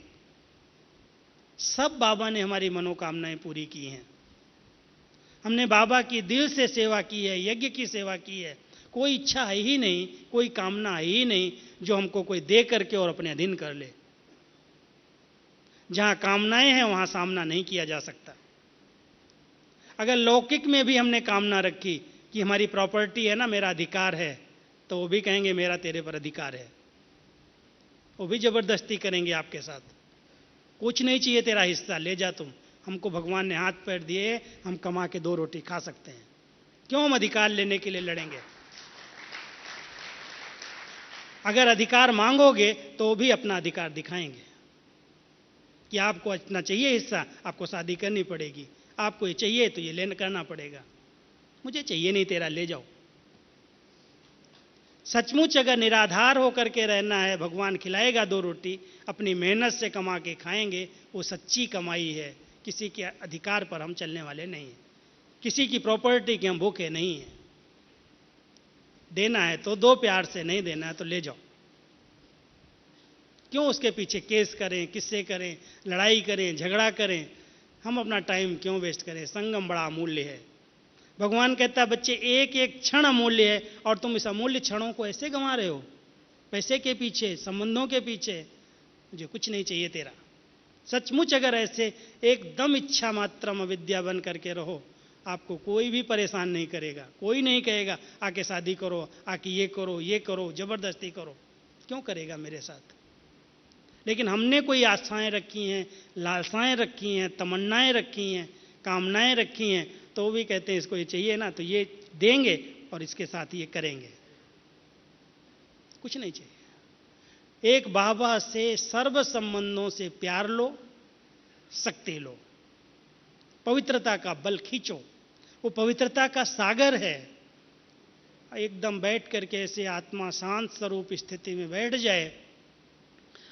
सब बाबा ने हमारी मनोकामनाएं पूरी की हैं। हमने बाबा की दिल से सेवा की है, यज्ञ की सेवा की है। कोई इच्छा है ही नहीं, कोई कामना है ही नहीं जो हमको कोई दे करके और अपने अधीन कर ले। जहां कामनाएं हैं वहां सामना नहीं किया जा सकता। अगर लौकिक में भी हमने कामना रखी कि हमारी प्रॉपर्टी है ना, मेरा अधिकार है, तो वो भी कहेंगे मेरा तेरे पर अधिकार है। वो भी जबरदस्ती करेंगे आपके साथ। कुछ नहीं चाहिए तेरा हिस्सा, ले जा तुम। हमको भगवान ने हाथ पैर दिए, हम कमा के 2 रोटी खा सकते हैं, क्यों हम अधिकार लेने के लिए लड़ेंगे? अगर अधिकार मांगोगे तो भी अपना अधिकार दिखाएंगे कि आपको इतना चाहिए हिस्सा, आपको शादी करनी पड़ेगी, आपको ये चाहिए तो ये लेना करना पड़ेगा। मुझे चाहिए नहीं तेरा, ले जाओ। सचमुच अगर निराधार होकर के रहना है, भगवान खिलाएगा 2 रोटी, अपनी मेहनत से कमा के खाएंगे, वो सच्ची कमाई है। किसी के अधिकार पर हम चलने वाले नहीं हैं। किसी की प्रॉपर्टी के हम भूखे नहीं हैं। देना है तो दो प्यार से, नहीं देना है तो ले जाओ। क्यों उसके पीछे केस करें, किससे करें, लड़ाई करें, झगड़ा करें? हम अपना टाइम क्यों वेस्ट करें? संगम बड़ा अमूल्य है। भगवान कहता है बच्चे एक एक क्षण अमूल्य है, और तुम इस अमूल्य क्षणों को ऐसे गंवा रहे हो पैसे के पीछे, संबंधों के पीछे। मुझे कुछ नहीं चाहिए तेरा। सचमुच अगर ऐसे एकदम इच्छा मात्रम अविद्या बन करके रहो, आपको कोई भी परेशान नहीं करेगा। कोई नहीं कहेगा आके शादी करो, आके ये करो, ये करो, जबरदस्ती करो। क्यों करेगा मेरे साथ? लेकिन हमने कोई आशाएं रखी हैं, लालसाएं रखी हैं, तमन्नाएं रखी हैं, कामनाएं रखी हैं, तो वो भी कहते हैं इसको ये चाहिए ना तो ये देंगे और इसके साथ ये करेंगे। कुछ नहीं चाहिए। एक बाबा से सर्व संबंधों से प्यार लो, शक्ति लो, पवित्रता का बल खींचो। वो पवित्रता का सागर है। एकदम बैठ करके ऐसे आत्मा शांत स्वरूप स्थिति में बैठ जाए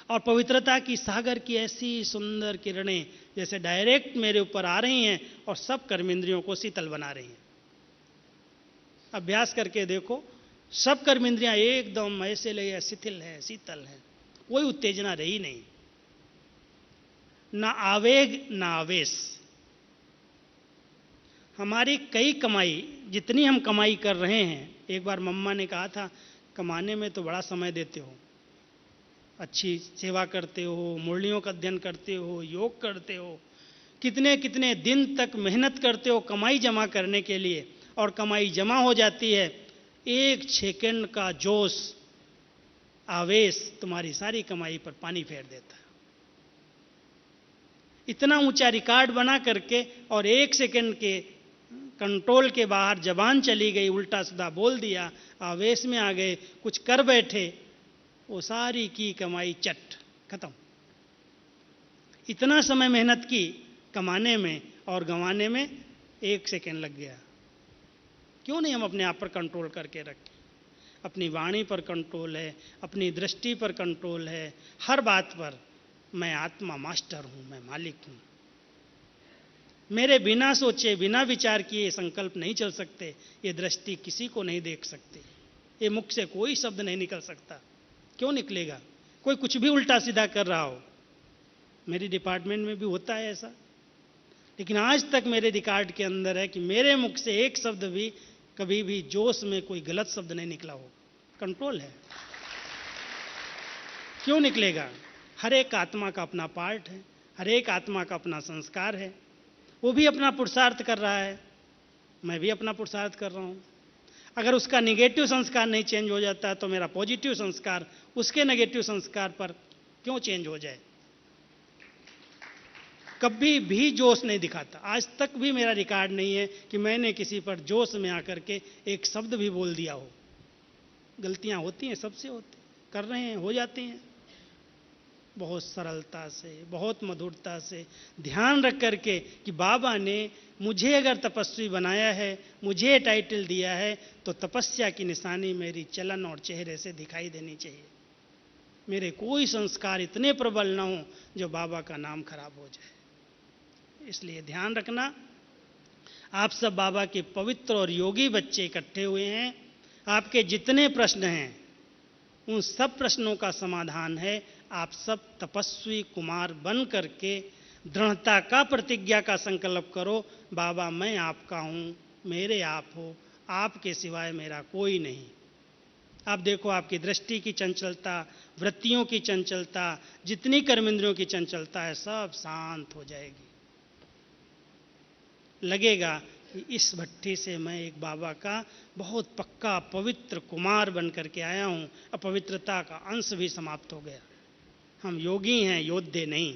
और पवित्रता की सागर की ऐसी सुंदर किरणें जैसे डायरेक्ट मेरे ऊपर आ रही हैं और सब कर्मेंद्रियों को शीतल बना रही हैं। अभ्यास करके देखो, सब कर्मेंद्रियां एकदम ऐसे लगे शिथिल है, शीतल है, कोई उत्तेजना रही नहीं, ना आवेग ना आवेश। हमारी कई कमाई, जितनी हम कमाई कर रहे हैं, एक बार मम्मा ने कहा था कमाने में तो बड़ा समय देते हो, अच्छी सेवा करते हो, मुरलियों का अध्ययन करते हो, योग करते हो, कितने कितने दिन तक मेहनत करते हो कमाई जमा करने के लिए, और कमाई जमा हो जाती है, एक सेकंड का जोश, आवेश तुम्हारी सारी कमाई पर पानी फेर देता है। इतना ऊंचा रिकॉर्ड बना करके और एक सेकंड के कंट्रोल के बाहर जबान चली गई, उल्टा सीधा बोल दिया, आवेश में आ गए, कुछ कर बैठे, वो सारी की कमाई चट खत्म। इतना समय मेहनत की कमाने में और गंवाने में एक सेकंड लग गया। क्यों नहीं हम अपने आप पर कंट्रोल करके रखें? अपनी वाणी पर कंट्रोल है, अपनी दृष्टि पर कंट्रोल है, हर बात पर मैं आत्मा मास्टर हूं, मैं मालिक हूं। मेरे बिना सोचे, बिना विचार किए संकल्प नहीं चल सकते, ये दृष्टि किसी को नहीं देख सकती, ये मुख से कोई शब्द नहीं निकल सकता। क्यों निकलेगा? कोई कुछ भी उल्टा सीधा कर रहा हो, मेरी डिपार्टमेंट में भी होता है ऐसा, लेकिन आज तक मेरे रिकॉर्ड के अंदर है कि मेरे मुख से एक शब्द भी कभी भी जोश में कोई गलत शब्द नहीं निकला हो। कंट्रोल है। क्यों निकलेगा? हर एक आत्मा का अपना पार्ट है, हर एक आत्मा का अपना संस्कार है, वो भी अपना पुरुषार्थ कर रहा है, मैं भी अपना पुरुषार्थ कर रहा हूं। अगर उसका नेगेटिव संस्कार नहीं चेंज हो जाता तो मेरा पॉजिटिव संस्कार उसके नेगेटिव संस्कार पर क्यों चेंज हो जाए? कभी भी जोश नहीं दिखाता। आज तक भी मेरा रिकॉर्ड नहीं है कि मैंने किसी पर जोश में आकर के एक शब्द भी बोल दिया हो। गलतियां होती हैं, सबसे होती, कर रहे हैं, हो जाती हैं। बहुत सरलता से, बहुत मधुरता से ध्यान रख करके कि बाबा ने मुझे अगर तपस्वी बनाया है, मुझे टाइटल दिया है, तो तपस्या की निशानी मेरी चलन और चेहरे से दिखाई देनी चाहिए। मेरे कोई संस्कार इतने प्रबल ना हो जो बाबा का नाम खराब हो जाए। इसलिए ध्यान रखना, आप सब बाबा के पवित्र और योगी बच्चे इकट्ठे हुए हैं। आपके जितने प्रश्न हैं उन सब प्रश्नों का समाधान है। आप सब तपस्वी कुमार बन करके दृढ़ता का प्रतिज्ञा का संकल्प करो, बाबा मैं आपका हूँ, मेरे आप हो, आपके सिवाय मेरा कोई नहीं। आप देखो आपकी दृष्टि की चंचलता, वृत्तियों की चंचलता, जितनी कर्मेंद्रियों की चंचलता है सब शांत हो जाएगी। लगेगा कि इस भट्टी से मैं एक बाबा का बहुत पक्का पवित्र कुमार बन करके आया हूँ। अपवित्रता का अंश भी समाप्त हो गया। हम योगी हैं, योद्धे नहीं।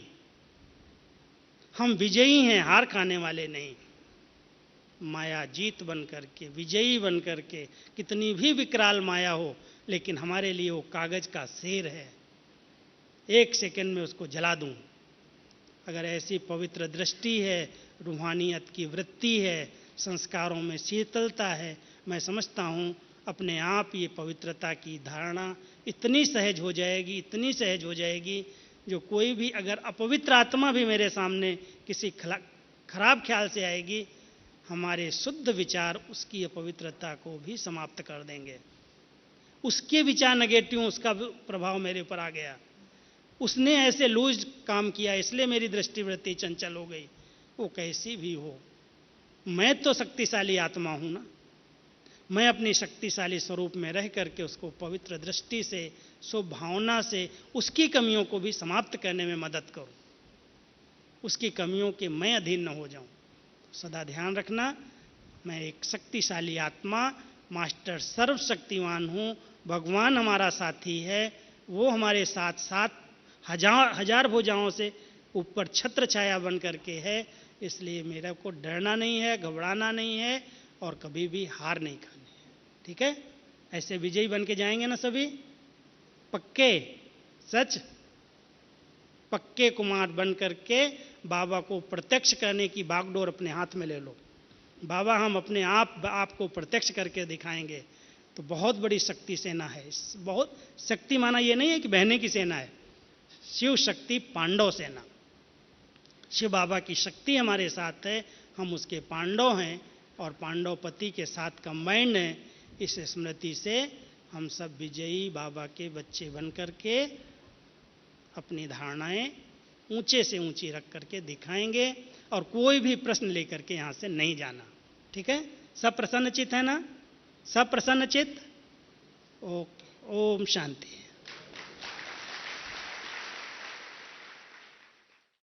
हम विजयी हैं, हार खाने वाले नहीं। माया जीत बन करके, विजयी बन करके, कितनी भी विकराल माया हो, लेकिन हमारे लिए वो कागज का शेर है। एक सेकंड में उसको जला दूं। अगर ऐसी पवित्र दृष्टि है, रूहानियत की वृत्ति है, संस्कारों में शीतलता है, मैं समझता हूँ अपने आप ये पवित्रता की धारणा इतनी सहज हो जाएगी, इतनी सहज हो जाएगी, जो कोई भी अगर अपवित्र आत्मा भी मेरे सामने किसी खराब ख्याल से आएगी, हमारे शुद्ध विचार उसकी अपवित्रता को भी समाप्त कर देंगे। उसके विचार नेगेटिव, उसका प्रभाव मेरे ऊपर आ गया, उसने ऐसे लूज काम किया इसलिए मेरी दृष्टिवृत्ति चंचल हो गई। वो कैसी भी हो, मैं तो शक्तिशाली आत्मा हूं ना। मैं अपनी शक्तिशाली स्वरूप में रह करके उसको पवित्र दृष्टि से, शुभ भावना से उसकी कमियों को भी समाप्त करने में मदद करूं, उसकी कमियों के मैं अधीन न हो जाऊं। सदा ध्यान रखना, मैं एक शक्तिशाली आत्मा, मास्टर सर्वशक्तिमान हूं। भगवान हमारा साथी है, वो हमारे साथ साथ हजार भुजाओं से ऊपर छत्र छाया बन करके है। इसलिए मेरे को डरना नहीं है, घबराना नहीं है और कभी भी हार नहीं खानी है। ठीक है? ऐसे विजयी बन के जाएंगे ना सभी? पक्के? सच? पक्के कुमार बन करके बाबा को प्रत्यक्ष करने की बागडोर अपने हाथ में ले लो। बाबा हम अपने आप को प्रत्यक्ष करके दिखाएंगे। तो बहुत बड़ी शक्ति सेना है। बहुत शक्ति माना ये नहीं है कि बहने की सेना है, शिव शक्ति पांडव सेना। शिव बाबा की शक्ति हमारे साथ है, हम उसके पांडव हैं और पांडवपति के साथ कंबाइंड हैं। इस स्मृति से हम सब विजयी बाबा के बच्चे बन करके अपनी धारणाएं ऊंचे से ऊंची रख करके दिखाएंगे और कोई भी प्रश्न लेकर के यहाँ से नहीं जाना। ठीक है? सब प्रसन्नचित है ना? सब प्रसन्नचित? ओके, ओम शांति।